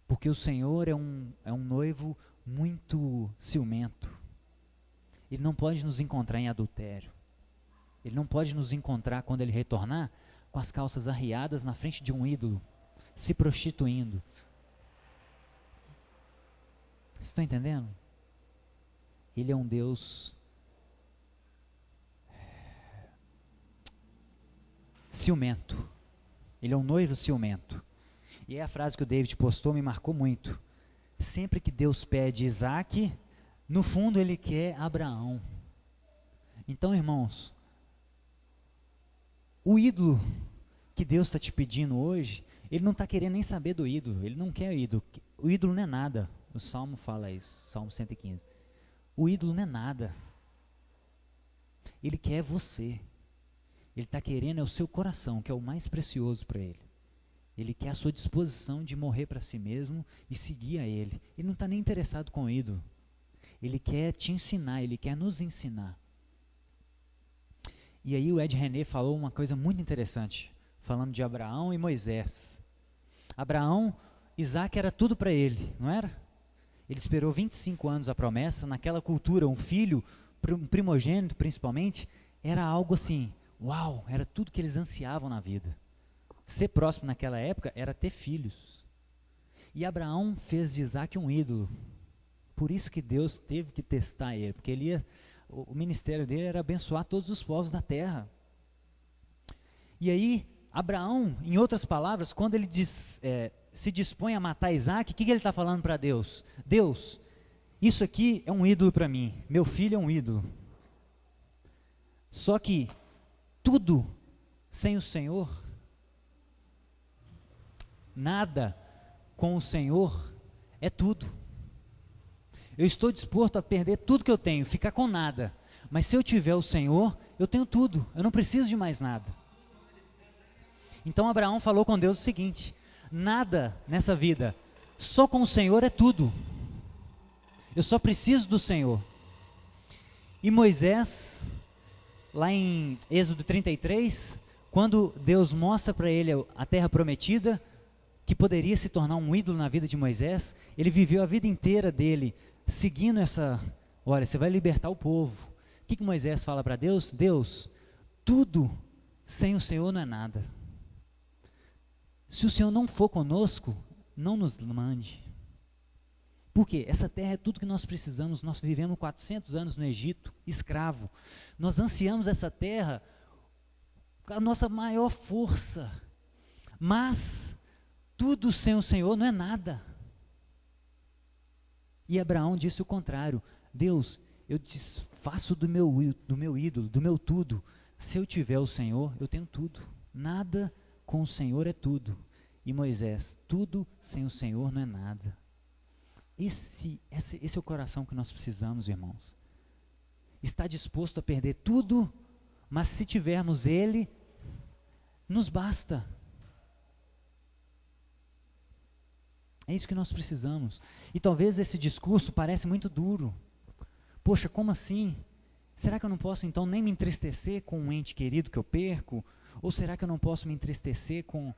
Porque o Senhor é um noivo muito ciumento. Ele não pode nos encontrar em adultério. Ele não pode nos encontrar quando ele retornar com as calças arriadas na frente de um ídolo, se prostituindo. Vocês estão entendendo? Ele é um Deus ciumento. Ele é um noivo ciumento. E a frase que o David postou me marcou muito. Sempre que Deus pede Isaac, no fundo ele quer Abraão. Então, irmãos, o ídolo que Deus está te pedindo hoje, ele não está querendo nem saber do ídolo, ele não quer ídolo. O ídolo não é nada. O Salmo fala isso, Salmo 115. O ídolo não é nada. Ele quer você. Ele está querendo é o seu coração, que é o mais precioso para ele. Ele quer a sua disposição de morrer para si mesmo e seguir a ele. Ele não está nem interessado com o ídolo. Ele quer te ensinar, ele quer nos ensinar. E aí o Ed René falou uma coisa muito interessante, falando de Abraão e Moisés. Abraão, Isaac era tudo para ele, não era? Ele esperou 25 anos a promessa. Naquela cultura, um filho, um primogênito principalmente, era algo assim, uau, era tudo que eles ansiavam na vida. Ser próximo naquela época era ter filhos. E Abraão fez de Isaac um ídolo. Por isso que Deus teve que testar ele, porque o ministério dele era abençoar todos os povos da terra. E aí, Abraão, em outras palavras, quando ele se dispõe a matar Isaac, o que ele está falando para Deus? Deus, isso aqui é um ídolo para mim, meu filho é um ídolo. Só que tudo sem o Senhor, nada com o Senhor é tudo. Eu estou disposto a perder tudo que eu tenho, ficar com nada. Mas se eu tiver o Senhor, eu tenho tudo, eu não preciso de mais nada. Então Abraão falou com Deus o seguinte: nada nessa vida, só com o Senhor é tudo. Eu só preciso do Senhor. E Moisés, lá em Êxodo 33, quando Deus mostra para ele a terra prometida, que poderia se tornar um ídolo na vida de Moisés, ele viveu a vida inteira dele seguindo olha, você vai libertar o povo. O que Moisés fala para Deus? Deus, tudo sem o Senhor não é nada. Se o Senhor não for conosco, não nos mande. Por quê? Essa terra é tudo que nós precisamos. Nós vivemos 400 anos no Egito, escravo. Nós ansiamos essa terra com a nossa maior força. Mas tudo sem o Senhor não é nada. E Abraão disse o contrário: Deus, eu desfaço do meu ídolo, do meu tudo. Se eu tiver o Senhor, eu tenho tudo. Nada com o Senhor é tudo. E Moisés, tudo sem o Senhor não é nada. Esse é o coração que nós precisamos, irmãos. Está disposto a perder tudo, mas se tivermos Ele, nos basta. É isso que nós precisamos. E talvez esse discurso pareça muito duro. Poxa, como assim? Será que eu não posso então nem me entristecer com um ente querido que eu perco? Ou será que eu não posso me entristecer com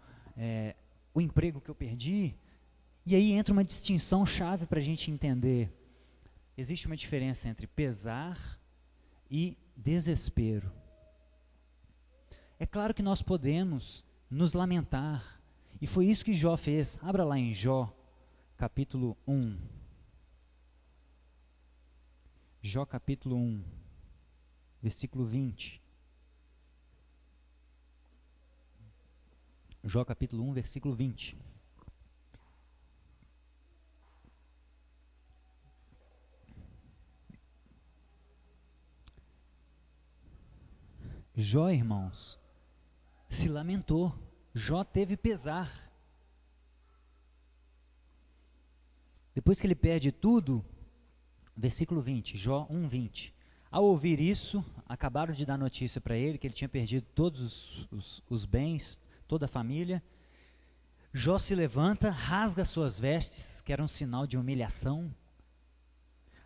o emprego que eu perdi? E aí entra uma distinção chave para a gente entender. Existe uma diferença entre pesar e desespero. É claro que nós podemos nos lamentar, e foi isso que Jó fez. Abra lá em Jó, capítulo 1. Jó, capítulo 1, versículo 20. Jó, capítulo 1, versículo 20. Jó, irmãos, se lamentou. Jó teve pesar. Depois que ele perde tudo, versículo 20, Jó 1:20. Ao ouvir isso, acabaram de dar notícia para ele que ele tinha perdido todos os bens, toda a família. Jó se levanta, rasga suas vestes, que era um sinal de humilhação,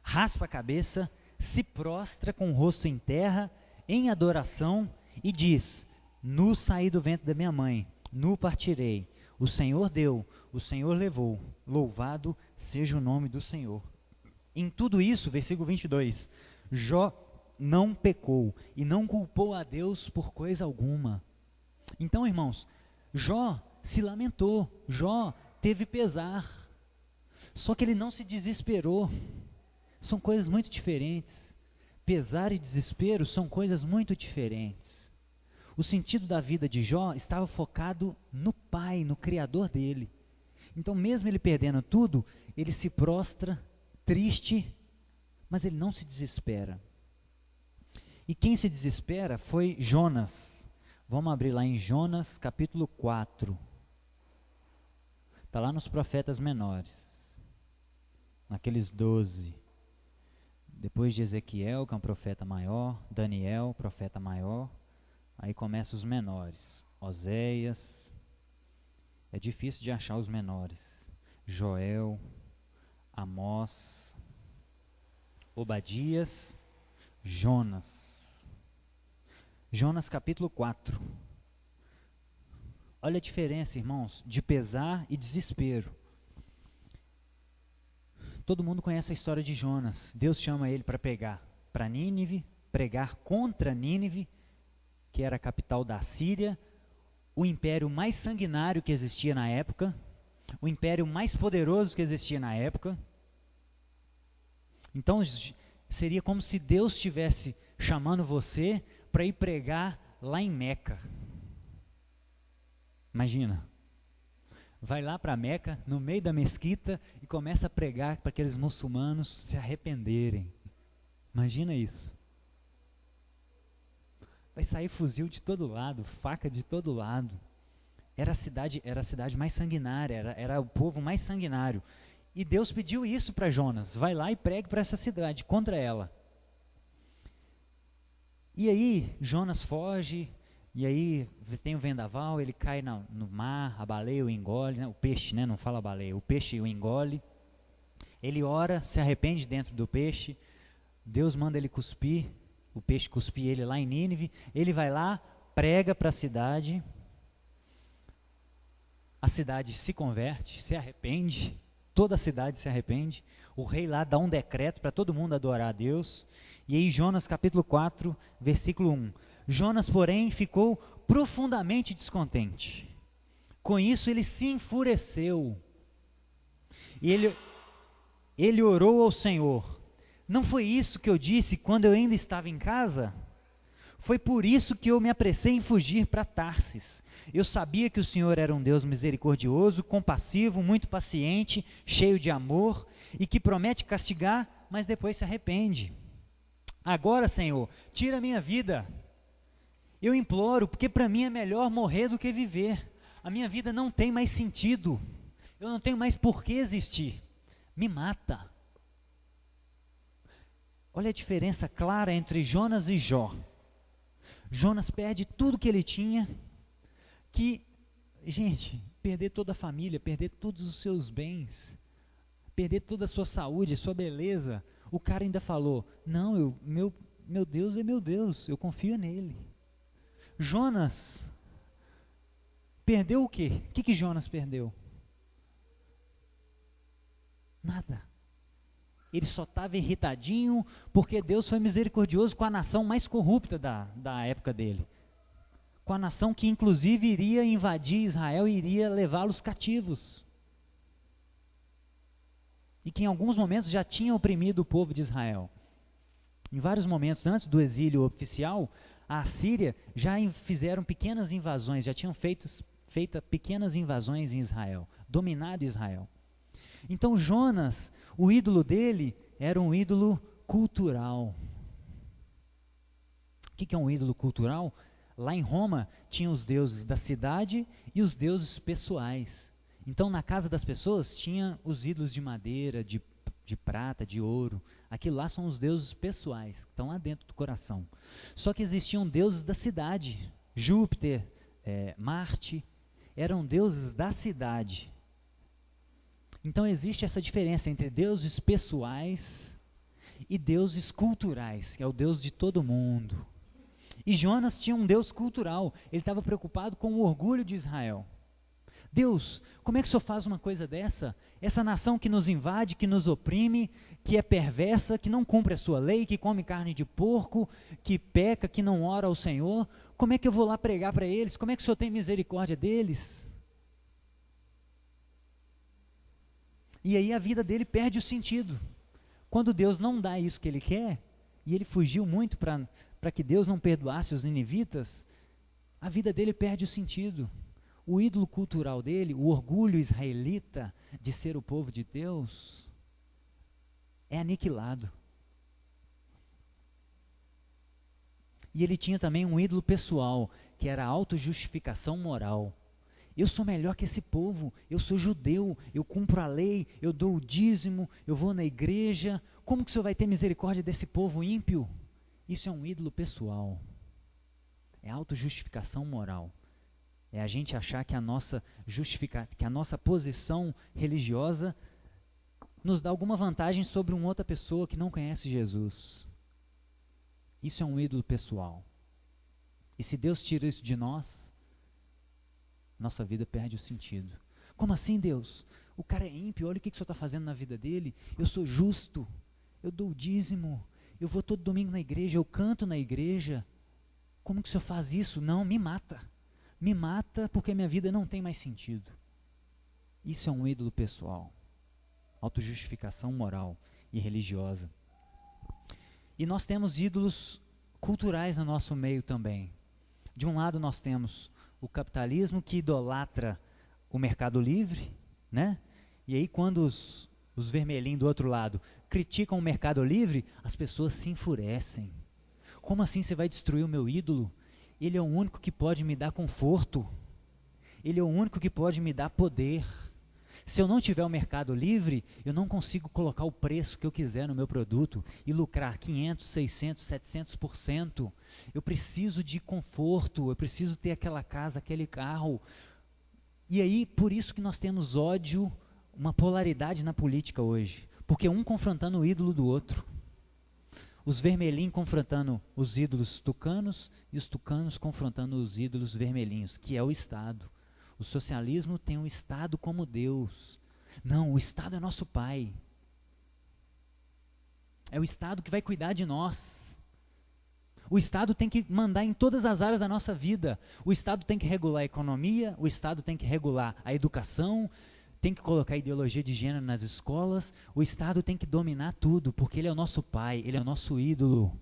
raspa a cabeça, se prostra com o rosto em terra, em adoração, e diz: nu saí do ventre da minha mãe, nu partirei. O Senhor deu, o Senhor levou, louvado seja o nome do Senhor. Em tudo isso, versículo 22, Jó não pecou e não culpou a Deus por coisa alguma. Então, irmãos, Jó se lamentou, Jó teve pesar, só que ele não se desesperou. São coisas muito diferentes. Pesar e desespero são coisas muito diferentes. O sentido da vida de Jó estava focado no Pai, no Criador dele. Então, mesmo ele perdendo tudo, ele se prostra, triste, mas ele não se desespera. E quem se desespera foi Jonas. Vamos abrir lá em Jonas, capítulo 4. Está lá nos profetas menores, naqueles 12. Depois de Ezequiel, que é um profeta maior, Daniel, profeta maior, aí começam os menores. Oséias, é difícil de achar os menores. Joel, Amós, Obadias, Jonas. Jonas capítulo 4. Olha a diferença, irmãos, de pesar e desespero. Todo mundo conhece a história de Jonas. Deus chama ele para pregar para Nínive, pregar contra Nínive, que era a capital da Síria, o império mais sanguinário que existia na época, o império mais poderoso que existia na época. Então, seria como se Deus estivesse chamando você para ir pregar lá em Meca. Imagina. Vai lá para Meca, no meio da mesquita, e começa a pregar para aqueles muçulmanos se arrependerem. Imagina isso. Vai sair fuzil de todo lado, faca de todo lado. Era a cidade mais sanguinária, era o povo mais sanguinário. E Deus pediu isso para Jonas: vai lá e pregue para essa cidade, contra ela. E aí Jonas foge. E aí tem o vendaval, ele cai no mar, a baleia o engole, né? O peixe, né? Não fala baleia, o peixe o engole. Ele ora, se arrepende dentro do peixe, Deus manda ele cuspir, o peixe cuspir ele lá em Nínive, ele vai lá, prega para a cidade se converte, se arrepende, toda a cidade se arrepende, o rei lá dá um decreto para todo mundo adorar a Deus. E aí Jonas capítulo 4, versículo 1. Jonas, porém, ficou profundamente descontente. Com isso, ele se enfureceu. E ele orou ao Senhor: não foi isso que eu disse quando eu ainda estava em casa? Foi por isso que eu me apressei em fugir para Tarsis. Eu sabia que o Senhor era um Deus misericordioso, compassivo, muito paciente, cheio de amor, e que promete castigar, mas depois se arrepende. Agora, Senhor, tira a minha vida. Eu imploro, porque para mim é melhor morrer do que viver. A minha vida não tem mais sentido. Eu não tenho mais por que existir. Me mata. Olha a diferença clara entre Jonas e Jó. Jonas perde tudo que ele tinha. Gente, perder toda a família, perder todos os seus bens, perder toda a sua saúde, sua beleza. O cara ainda falou: não, meu Deus é meu Deus, eu confio nele. Jonas perdeu o quê? O que Jonas perdeu? Nada. ele só estava irritadinho porque Deus foi misericordioso com a nação mais corrupta da época dele. Com a nação que inclusive iria invadir Israel e iria levá-los cativos. E que em alguns momentos já tinha oprimido o povo de Israel. Em vários momentos antes do exílio oficial, a Assíria já fizeram pequenas invasões, já tinham feito pequenas invasões em Israel, dominado Israel. Então Jonas, o ídolo dele era um ídolo cultural. O que é um ídolo cultural? Lá em Roma tinha os deuses da cidade e os deuses pessoais. Então na casa das pessoas tinha os ídolos de madeira, de prata, de ouro. Aquilo lá são os deuses pessoais, que estão lá dentro do coração. Só que existiam deuses da cidade. Júpiter, Marte, eram deuses da cidade. Então existe essa diferença entre deuses pessoais e deuses culturais, que é o Deus de todo mundo. E Jonas tinha um Deus cultural, ele estava preocupado com o orgulho de Israel. Deus, como é que o Senhor faz uma coisa dessa? Essa nação que nos invade, que nos oprime, que é perversa, que não cumpre a sua lei, que come carne de porco, que peca, que não ora ao Senhor, como é que eu vou lá pregar para eles? Como é que o Senhor tem misericórdia deles? E aí a vida dele perde o sentido. Quando Deus não dá isso que ele quer, e ele fugiu muito para que Deus não perdoasse os ninivitas, a vida dele perde o sentido. O ídolo cultural dele, o orgulho israelita de ser o povo de Deus, é aniquilado. E ele tinha também um ídolo pessoal, que era a autojustificação moral. Eu sou melhor que esse povo, eu sou judeu, eu cumpro a lei, eu dou o dízimo, eu vou na igreja. Como que o Senhor vai ter misericórdia desse povo ímpio? Isso é um ídolo pessoal. É autojustificação moral. É a gente achar que a nossa posição religiosa nos dá alguma vantagem sobre uma outra pessoa que não conhece Jesus. Isso é um ídolo pessoal. E se Deus tira isso de nós, nossa vida perde o sentido. Como assim, Deus? O cara é ímpio, olha o que o Senhor está fazendo na vida dele. Eu sou justo, eu dou o dízimo, eu vou todo domingo na igreja, eu canto na igreja. Como que o Senhor faz isso? Não, me mata. Me mata porque minha vida não tem mais sentido. Isso é um ídolo pessoal. Autojustificação moral e religiosa. E nós temos ídolos culturais no nosso meio também. De um lado nós temos o capitalismo que idolatra o mercado livre, né? E aí quando os vermelhinhos do outro lado criticam o mercado livre, as pessoas se enfurecem. Como assim você vai destruir o meu ídolo? Ele é o único que pode me dar conforto. Ele é o único que pode me dar poder. Se eu não tiver o mercado livre, eu não consigo colocar o preço que eu quiser no meu produto e lucrar 500, 600, 700%. Eu preciso de conforto, eu preciso ter aquela casa, aquele carro. E aí, por isso que nós temos ódio, uma polaridade na política hoje. Porque um confrontando o ídolo do outro. Os vermelhinhos confrontando os ídolos tucanos e os tucanos confrontando os ídolos vermelhinhos, que é o Estado. O socialismo tem um Estado como Deus. Não, o Estado é nosso pai. É o Estado que vai cuidar de nós. O Estado tem que mandar em todas as áreas da nossa vida. O Estado tem que regular a economia, o Estado tem que regular a educação, tem que colocar ideologia de gênero nas escolas. O Estado tem que dominar tudo, porque ele é o nosso pai, ele é o nosso ídolo.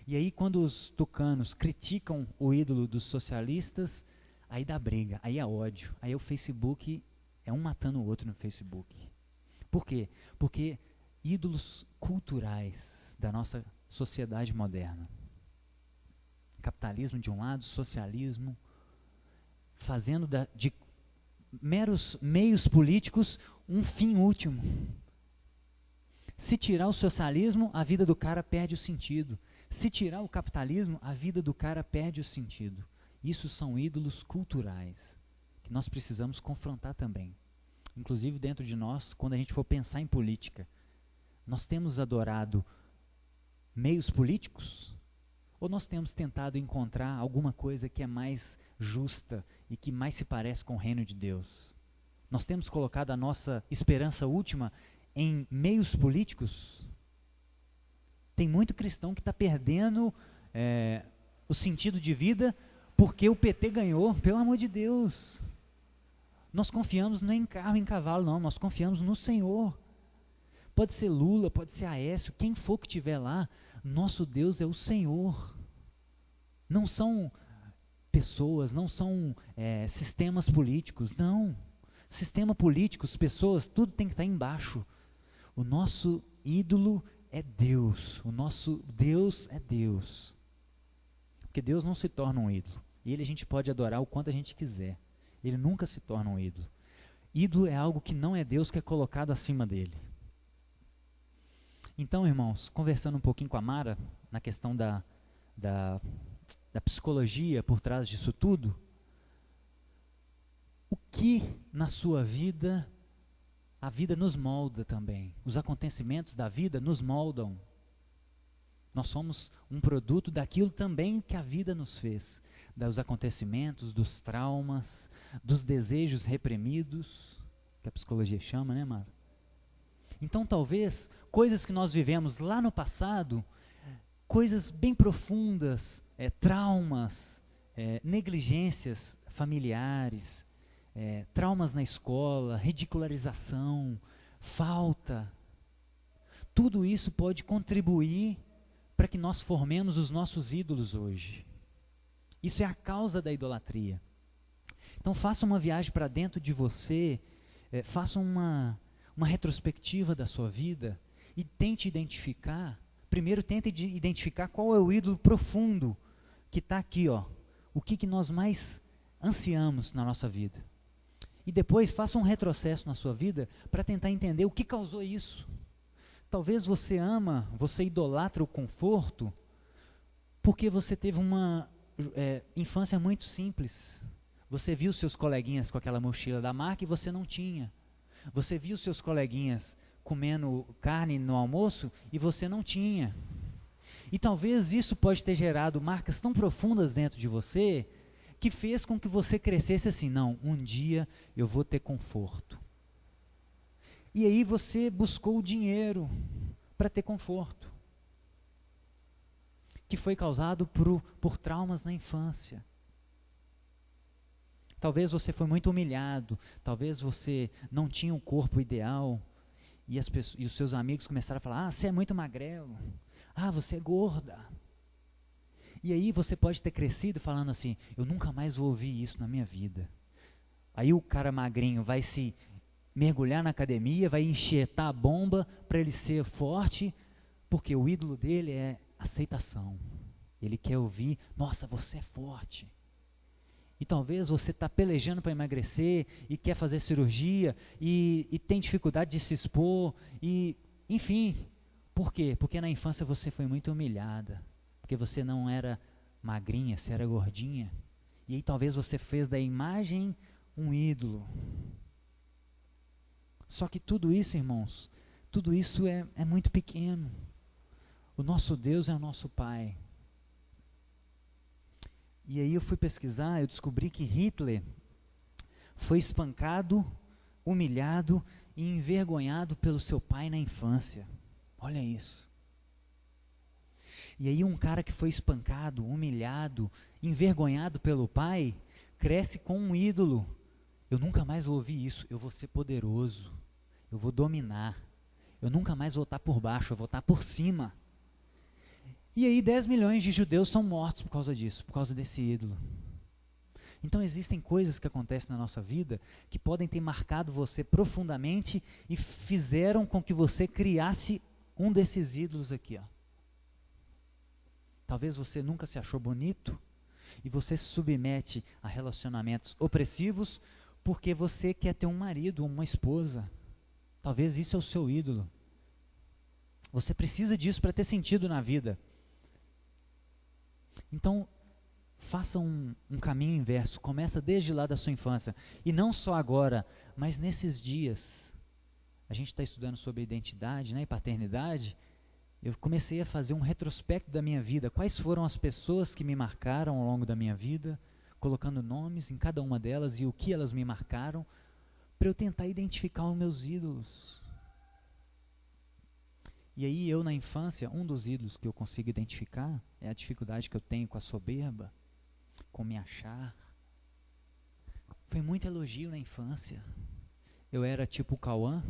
E aí quando os tucanos criticam o ídolo dos socialistas, aí dá briga, aí é ódio, aí o Facebook é um matando o outro no Facebook. Por quê? Porque ídolos culturais da nossa sociedade moderna. Capitalismo de um lado, socialismo, fazendo de meros meios políticos um fim último. Se tirar o socialismo, a vida do cara perde o sentido. Se tirar o capitalismo, a vida do cara perde o sentido. Isso são ídolos culturais, que nós precisamos confrontar também. Inclusive dentro de nós, quando a gente for pensar em política, nós temos adorado meios políticos? Ou nós temos tentado encontrar alguma coisa que é mais justa e que mais se parece com o reino de Deus? Nós temos colocado a nossa esperança última em meios políticos. Tem muito cristão que está perdendo o sentido de vida porque o PT ganhou, pelo amor de Deus. Nós confiamos não em carro, em cavalo, não, nós confiamos no Senhor. Pode ser Lula, pode ser Aécio, quem for que estiver lá, nosso Deus é o Senhor. Não são pessoas, não são sistemas políticos, não. Sistema político, pessoas, tudo tem que estar embaixo. O nosso ídolo é Deus, o nosso Deus é Deus. Porque Deus não se torna um ídolo. Ele a gente pode adorar o quanto a gente quiser. Ele nunca se torna um ídolo. Ídolo é algo que não é Deus, que é colocado acima dele. Então, irmãos, conversando um pouquinho com a Mara, na questão da psicologia por trás disso tudo, o que na sua vida, a vida nos molda também. Os acontecimentos da vida nos moldam. Nós somos um produto daquilo também que a vida nos fez. Dos acontecimentos, dos traumas, dos desejos reprimidos, que a psicologia chama, né, Mara? Então, talvez, coisas que nós vivemos lá no passado, coisas bem profundas, traumas, negligências familiares, traumas na escola, ridicularização, falta, tudo isso pode contribuir para que nós formemos os nossos ídolos hoje. Isso é a causa da idolatria. Então faça uma viagem para dentro de você, faça uma retrospectiva da sua vida e tente identificar, primeiro tente identificar qual é o ídolo profundo que está aqui, ó, o que nós mais ansiamos na nossa vida. E depois faça um retrocesso na sua vida para tentar entender o que causou isso. Talvez você idolatra o conforto porque você teve uma infância muito simples. Você viu seus coleguinhas com aquela mochila da marca e você não tinha. Você viu seus coleguinhas comendo carne no almoço e você não tinha. E talvez isso pode ter gerado marcas tão profundas dentro de você que fez com que você crescesse assim, não, um dia eu vou ter conforto. E aí você buscou o dinheiro para ter conforto, que foi causado por traumas na infância. Talvez você foi muito humilhado, talvez você não tinha um corpo ideal, e os seus amigos começaram a falar, você é muito magrelo, você é gorda. E aí você pode ter crescido falando assim, eu nunca mais vou ouvir isso na minha vida. Aí o cara magrinho vai se mergulhar na academia, vai enxertar a bomba para ele ser forte, porque o ídolo dele é aceitação. Ele quer ouvir, nossa, você é forte. E talvez você está pelejando para emagrecer e quer fazer cirurgia e tem dificuldade de se expor, enfim. Por quê? Porque na infância você foi muito humilhada, porque você não era magrinha, você era gordinha. E aí talvez você fez da imagem um ídolo. Só que tudo isso, irmãos, tudo isso é muito pequeno. O nosso Deus é o nosso Pai. E aí eu fui pesquisar, eu descobri que Hitler foi espancado, humilhado e envergonhado pelo seu pai na infância. Olha isso. E aí um cara que foi espancado, humilhado, envergonhado pelo pai, cresce com um ídolo. Eu nunca mais vou ouvir isso, eu vou ser poderoso, eu vou dominar, eu nunca mais vou estar por baixo, eu vou estar por cima. E aí 10 milhões de judeus são mortos por causa disso, por causa desse ídolo. Então existem coisas que acontecem na nossa vida que podem ter marcado você profundamente e fizeram com que você criasse um desses ídolos aqui, ó. Talvez você nunca se achou bonito e você se submete a relacionamentos opressivos porque você quer ter um marido ou uma esposa. Talvez isso é o seu ídolo. Você precisa disso para ter sentido na vida. Então, faça um caminho inverso, começa desde lá da sua infância, e não só agora, mas nesses dias. A gente está estudando sobre identidade, né, e paternidade. Eu comecei a fazer um retrospecto da minha vida, quais foram as pessoas que me marcaram ao longo da minha vida, colocando nomes em cada uma delas e o que elas me marcaram, para eu tentar identificar os meus ídolos. E aí eu na infância, um dos ídolos que eu consigo identificar é a dificuldade que eu tenho com a soberba, com me achar. Foi muito elogio na infância. Eu era tipo o Cauã,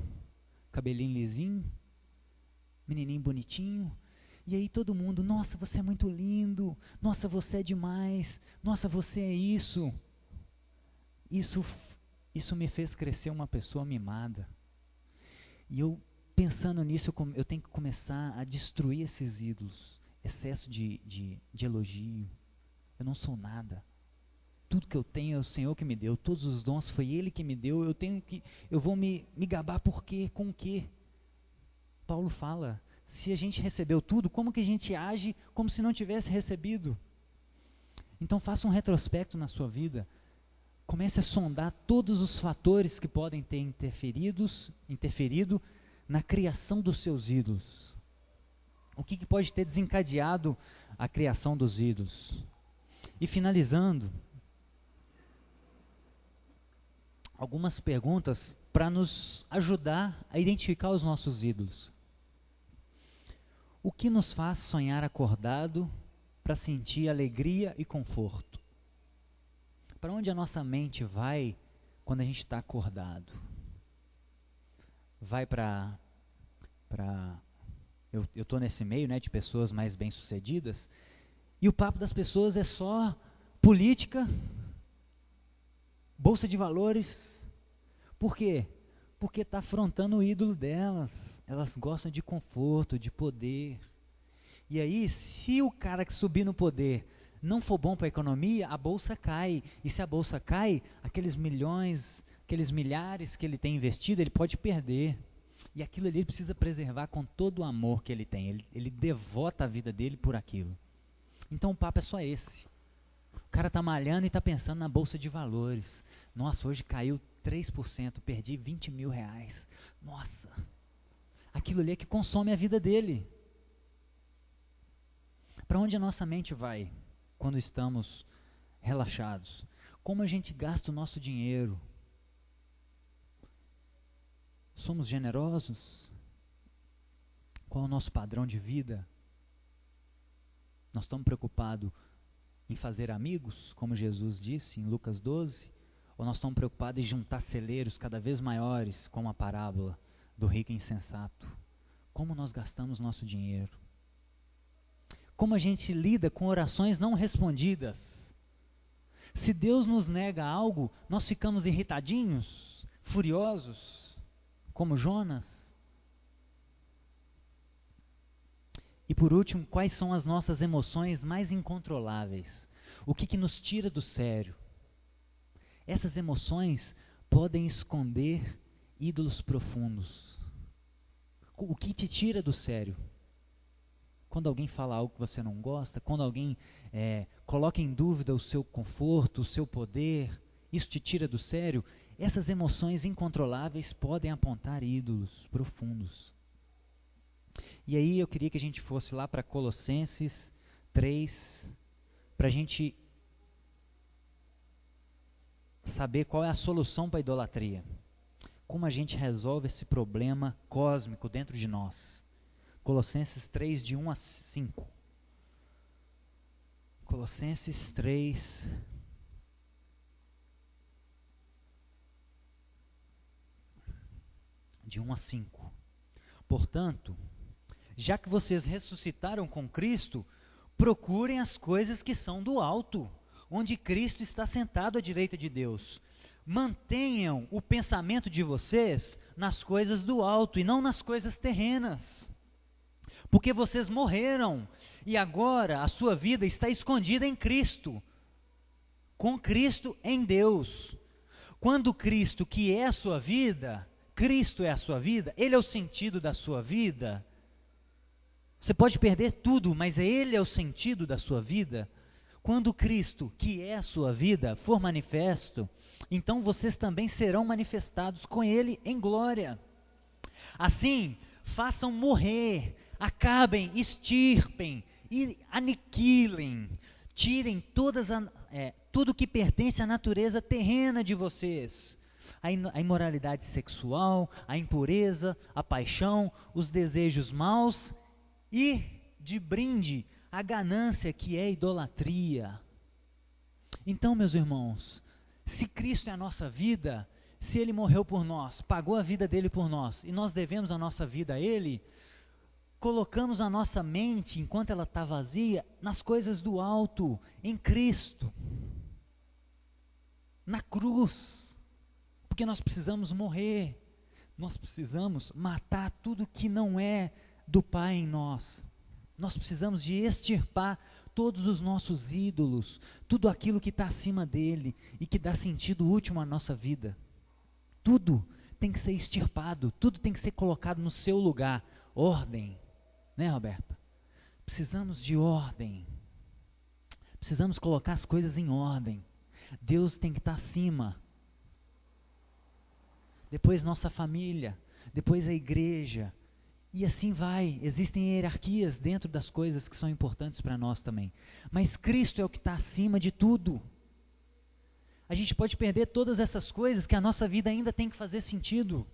cabelinho lisinho, menininho bonitinho. E aí todo mundo, nossa, você é muito lindo, nossa, você é demais, nossa, você é isso. Isso me fez crescer uma pessoa mimada. E eu, pensando nisso, eu tenho que começar a destruir esses ídolos. Excesso de elogio. Eu não sou nada. Tudo que eu tenho é o Senhor que me deu. Todos os dons foi Ele que me deu. Eu vou me gabar por quê? Com o quê? Paulo fala, se a gente recebeu tudo, como que a gente age como se não tivesse recebido? Então faça um retrospecto na sua vida. Comece a sondar todos os fatores que podem ter interferido na criação dos seus ídolos. O que pode ter desencadeado a criação dos ídolos? E finalizando, algumas perguntas para nos ajudar a identificar os nossos ídolos. O que nos faz sonhar acordado para sentir alegria e conforto? Para onde a nossa mente vai quando a gente está acordado? Vai para eu estou nesse meio, né, de pessoas mais bem-sucedidas, e o papo das pessoas é só política, bolsa de valores. Por quê? Porque está afrontando o ídolo delas. Elas gostam de conforto, de poder. E aí, se o cara que subir no poder não for bom para a economia, a bolsa cai. E se a bolsa cai, aqueles milhões, aqueles milhares que ele tem investido, ele pode perder. E aquilo ali ele precisa preservar com todo o amor que ele tem. Ele devota a vida dele por aquilo. Então o papo é só esse. O cara está malhando e está pensando na bolsa de valores. Nossa, hoje caiu 3%, perdi 20 mil reais. Nossa, aquilo ali é que consome a vida dele. Para onde a nossa mente vai quando estamos relaxados? Como a gente gasta o nosso dinheiro? Somos generosos? Qual é o nosso padrão de vida? Nós estamos preocupados em fazer amigos, como Jesus disse em Lucas 12? Ou nós estamos preocupados em juntar celeiros cada vez maiores, como a parábola do rico insensato? Como nós gastamos nosso dinheiro? Como a gente lida com orações não respondidas? Se Deus nos nega algo, nós ficamos irritadinhos, furiosos, como Jonas? E por último, quais são as nossas emoções mais incontroláveis? O que nos tira do sério? Essas emoções podem esconder ídolos profundos. O que te tira do sério? Quando alguém fala algo que você não gosta, quando alguém coloca em dúvida o seu conforto, o seu poder, isso te tira do sério? Essas emoções incontroláveis podem apontar ídolos profundos. E aí eu queria que a gente fosse lá para Colossenses 3, para a gente saber qual é a solução para a idolatria. Como a gente resolve esse problema cósmico dentro de nós. Colossenses 3, de 1 a 5. Colossenses 3, de 1 a 5. Portanto, já que vocês ressuscitaram com Cristo, procurem as coisas que são do alto, onde Cristo está sentado à direita de Deus. Mantenham o pensamento de vocês nas coisas do alto e não nas coisas terrenas. Porque vocês morreram e agora a sua vida está escondida em Cristo, com Cristo em Deus. Quando Cristo, que é a sua vida, Cristo é a sua vida, Ele é o sentido da sua vida. Você pode perder tudo, mas Ele é o sentido da sua vida. Quando Cristo, que é a sua vida, for manifesto, então vocês também serão manifestados com Ele em glória. Assim, façam morrer, acabem, extirpem e aniquilem, tirem tudo que pertence à natureza terrena de vocês. A imoralidade sexual, a impureza, a paixão, os desejos maus e, de brinde, a ganância, que é idolatria. Então, meus irmãos, se Cristo é a nossa vida, se Ele morreu por nós, pagou a vida dele por nós, e nós devemos a nossa vida a Ele, colocamos a nossa mente, enquanto ela está vazia, nas coisas do alto, em Cristo, na cruz, porque nós precisamos morrer, nós precisamos matar tudo que não é do Pai em nós, nós precisamos de extirpar todos os nossos ídolos, tudo aquilo que está acima dele e que dá sentido último à nossa vida. Tudo tem que ser extirpado, tudo tem que ser colocado no seu lugar. Ordem, né, Roberta? Precisamos de ordem, precisamos colocar as coisas em ordem. Deus tem que estar acima, depois nossa família, depois a igreja, e assim vai. Existem hierarquias dentro das coisas que são importantes para nós também, mas Cristo é o que está acima de tudo. A gente pode perder todas essas coisas, que a nossa vida ainda tem que fazer sentido.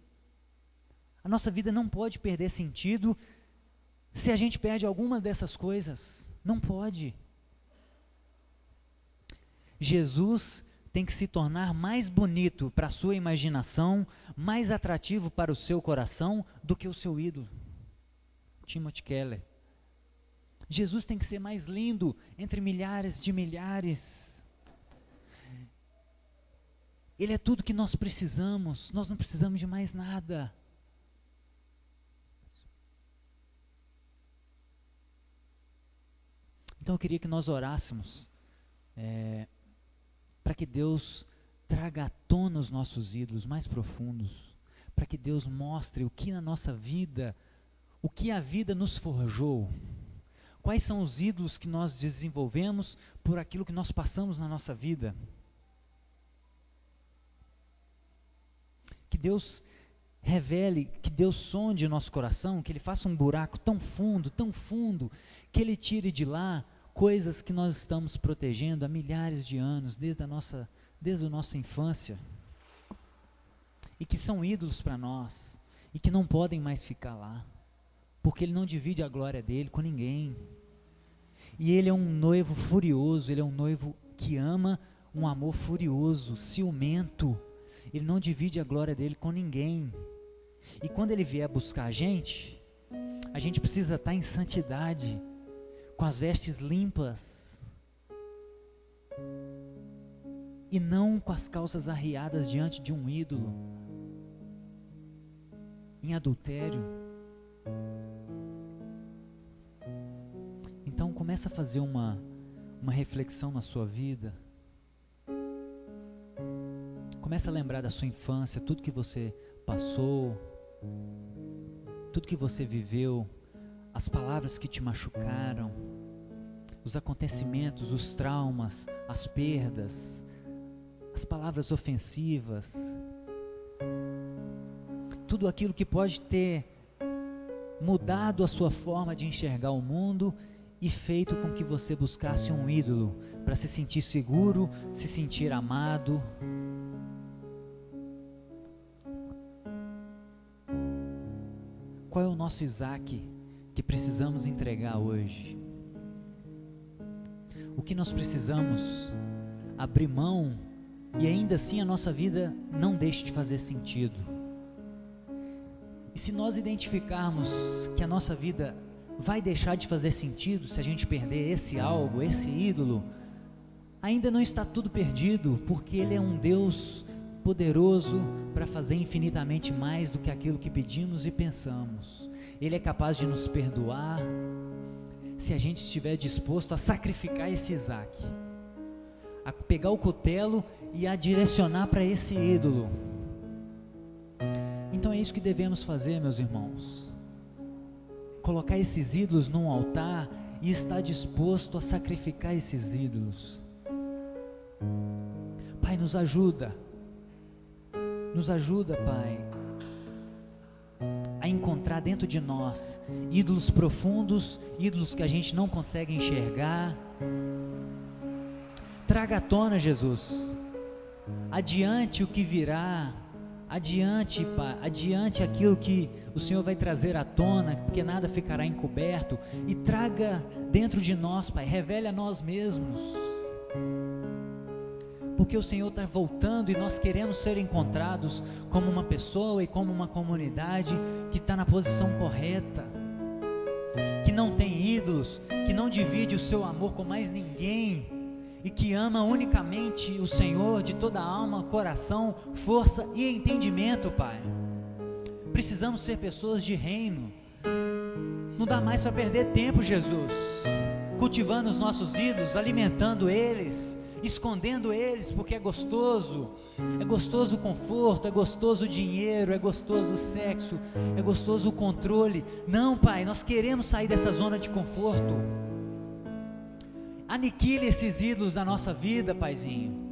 A nossa vida não pode perder sentido se a gente perde alguma dessas coisas. Não pode. Jesus tem que se tornar mais bonito para a sua imaginação, mais atrativo para o seu coração do que o seu ídolo. Timothy Keller. Jesus tem que ser mais lindo entre milhares de milhares. Ele é tudo que nós precisamos, nós não precisamos de mais nada. Então eu queria que nós orássemos, para que Deus traga à tona os nossos ídolos mais profundos, para que Deus mostre o que na nossa vida, o que a vida nos forjou, quais são os ídolos que nós desenvolvemos por aquilo que nós passamos na nossa vida. Que Deus revele, que Deus sonde o nosso coração, que Ele faça um buraco tão fundo, que Ele tire de lá coisas que nós estamos protegendo há milhares de anos, desde a nossa infância, e que são ídolos para nós, e que não podem mais ficar lá, porque Ele não divide a glória dEle com ninguém, e Ele é um noivo furioso, Ele é um noivo que ama um amor furioso, ciumento. Ele não divide a glória dele com ninguém. E quando ele vier buscar a gente precisa estar em santidade, com as vestes limpas, e não com as calças arriadas diante de um ídolo, em adultério. Então começa a fazer uma reflexão na sua vida. Começa a lembrar da sua infância, tudo que você passou, tudo que você viveu, as palavras que te machucaram, os acontecimentos, os traumas, as perdas, as palavras ofensivas, tudo aquilo que pode ter mudado a sua forma de enxergar o mundo e feito com que você buscasse um ídolo para se sentir seguro, se sentir amado. Qual é o nosso Isaac que precisamos entregar hoje? O que nós precisamos abrir mão e ainda assim a nossa vida não deixe de fazer sentido? E se nós identificarmos que a nossa vida vai deixar de fazer sentido se a gente perder esse algo, esse ídolo, ainda não está tudo perdido, porque Ele é um Deus poderoso para fazer infinitamente mais do que aquilo que pedimos e pensamos. Ele é capaz de nos perdoar se a gente estiver disposto a sacrificar esse Isaac, a pegar o cutelo e a direcionar para esse ídolo. Então é isso que devemos fazer, meus irmãos, colocar esses ídolos num altar e estar disposto a sacrificar esses ídolos. Pai, nos ajuda, Pai, a encontrar dentro de nós ídolos profundos, ídolos que a gente não consegue enxergar. Traga à tona, Jesus, adiante o que virá, Adiante, Pai, adiante aquilo que o Senhor vai trazer à tona, porque nada ficará encoberto, e traga dentro de nós, Pai, revele a nós mesmos, porque o Senhor está voltando e nós queremos ser encontrados como uma pessoa e como uma comunidade que está na posição correta, que não tem ídolos, que não divide o seu amor com mais ninguém, e que ama unicamente o Senhor de toda a alma, coração, força e entendimento, Pai. Precisamos ser pessoas de reino. Não dá mais para perder tempo, Jesus, cultivando os nossos ídolos, alimentando eles, escondendo eles, porque é gostoso o conforto, é gostoso o dinheiro, é gostoso o sexo, é gostoso o controle. Não, Pai, nós queremos sair dessa zona de conforto. Aniquile esses ídolos da nossa vida, Paizinho.